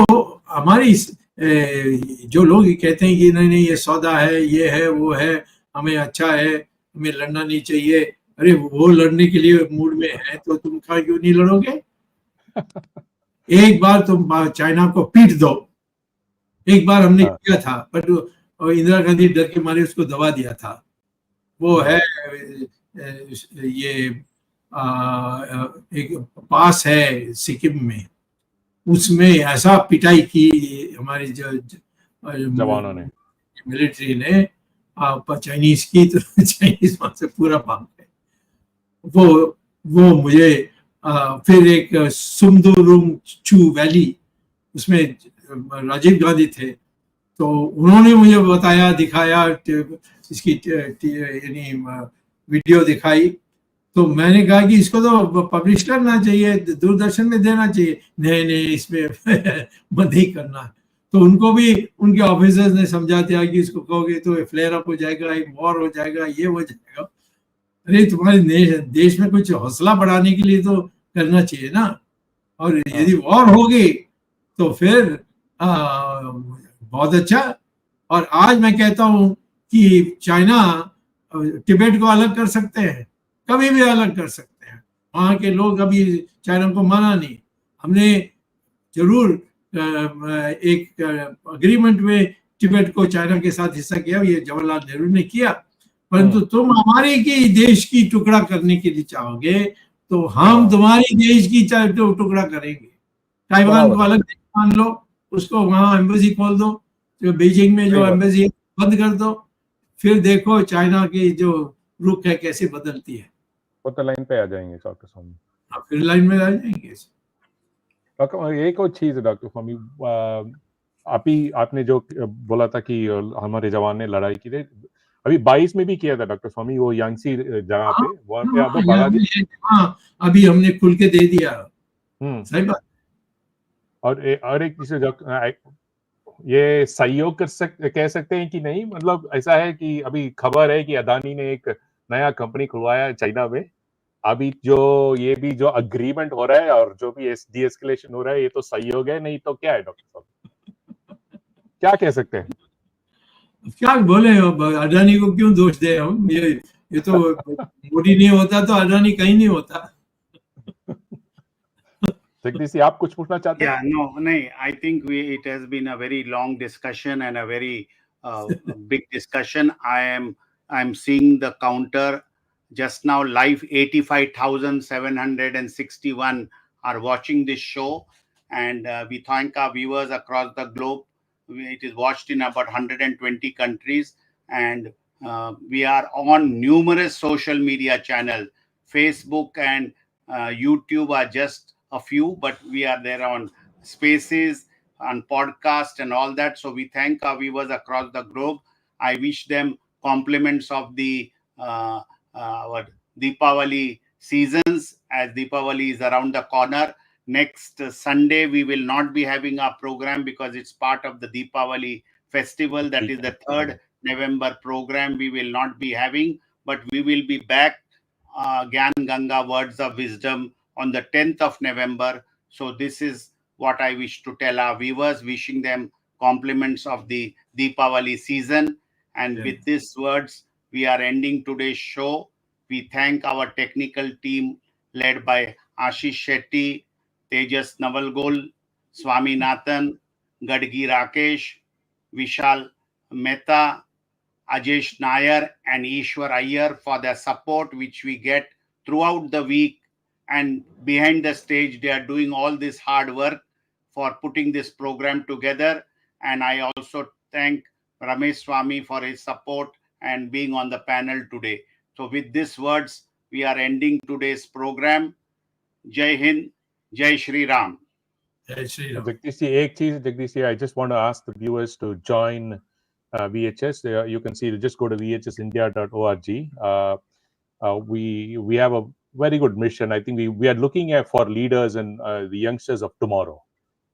हमारी जो लोग कहते हैं कि नहीं ये सौदा है, ये है, वो है, हमें अच्छा है, हमें लड़ना नहीं चाहिए। अरे वो लड़ने के लिए मूड में है तो तुम क्यों नहीं लड़ोगे? एक बार तुम चाइना को पीट दो। एक बार हमने किया था पर इंदिरा गांधी डर के मारे उसको दबा दिया था। वो है ये एक पास है सिक्किम में, उसमें ऐसा पिटाई की हमारे जवानों ने, मिलिट्री ने चाइनीज की, तो चाइनीज वहां से पूरा भाग गए। वो मुझे फिर एक सुमदुरुंग चू वैली, उसमें राजीव गांधी थे तो उन्होंने मुझे बताया, दिखाया, इसकी यानी वीडियो दिखाई। तो मैंने कहा कि इसको तो पब्लिश करना चाहिए, दूरदर्शन में देना चाहिए। नहीं इसमें बंद ही करना। तो उनको भी उनके ऑफिसर्स ने समझा दिया कि इसको कहोगे तो फ्लेयर अप हो जाएगा, एक वॉर हो जाएगा, ये हो जाएगा। अरे तुम्हारे देश में कुछ हौसला बढ़ाने के लिए तो करना चाहिए ना। और यदि वॉर होगी तो फिर बहुत अच्छा। और आज मैं कहता हूँ कि चाइना तिब्बत को अलग कर सकते हैं, कभी भी अलग कर सकते हैं। वहाँ के लोग अभी चाइना को माना नहीं। हमने जरूर एक अग्रीमेंट में तिब्बत को चाइना के साथ हिस्सा किया, ये जवाहरलाल नेहरू ने किया। परंतु तुम हमारे की देश की टुकड़ा करने के लिए चाहोगे तो हम तुम्हारी देश की टुकड़ा करेंगे। ताइवान को अलग देश मान लो, उसको वहां एम्बेसी खोल दो, जो बीजिंग में जो एम्बेसी बंद कर दो, फिर देखो चाइना की जो रुख है कैसे बदलती है। वो तो लाइन पे आ जाएंगे डॉक्टर स्वामी। फिर लाइन में आ जाएंगे। डॉक्टर एक और चीज है डॉक्टर स्वामी, अभी आपने जो बोला था कि हमारे जवान ने लड़ाई की थी, अभी 22 में भी किया था डॉक्टर स्वामी, वो यांगसी जगह पे, वहां पे आप भगा दिए। हाँ, अभी हमने खुल के दे दिया। सही बात। और एक चीज, ये सहयोग कह सकते हैं कि नहीं, मतलब ऐसा है कि अभी खबर है कि अदानी ने एक नया कंपनी खुलवाया है चाइना में। अभी ये भी जो अग्रीमेंट हो रहा है और जो भी डी-एस्केलेशन हो रहा है, ये तो सहयोग है, नहीं तो क्या है डॉक्टर साहब? क्या कह सकते हैं? क्या बोले, अडानी को क्यों दोष दे हम? ये तो मोदी नहीं होता तो अडानी कहीं नहीं होता। जगदीश जी, आप कुछ पूछना चाहते हैं? Yeah, no, I think it has been a very long discussion and a very big discussion. I'm seeing the counter just now live. 85,761 are watching this show, and we thank our viewers across the globe. It is watched in about 120 countries, and we are on numerous social media channels. Facebook and YouTube are just a few, but we are there on Spaces, on podcast and all that. So we thank our viewers across the globe. I wish them compliments of the our Deepavali seasons, as Deepavali is around the corner. Next Sunday, we will not be having our program because it's part of the Deepavali festival. That is the 3rd November program we will not be having, but we will be back, Gyan Ganga Words of Wisdom, on the 10th of November. So this is what I wish to tell our viewers, wishing them compliments of the Deepavali season. And with these words, we are ending today's show. We thank our technical team led by Ashish Shetty, Tejas Navalgol, Swaminathan, Gadgi Rakesh, Vishal Mehta, Ajesh Nair, and Ishwar Iyer for their support, which we get throughout the week. And behind the stage, they are doing all this hard work for putting this program together. And I also thank Ramesh Swami for his support and being on the panel today. So with these words, we are ending today's program. Jai Hind, Jai Shri Ram. Jai Shri Ram. Jagdish ji, I just want to ask the viewers to join VHS. You can see, just go to vhsindia.org. We have a very good mission. I think we are looking at for leaders and the youngsters of tomorrow.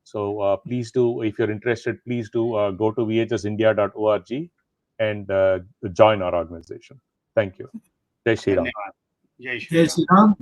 So please do, if you're interested, please do go to vhsindia.org and join our organization. Thank you. Jai Shri Ram. Jai Shri Ram.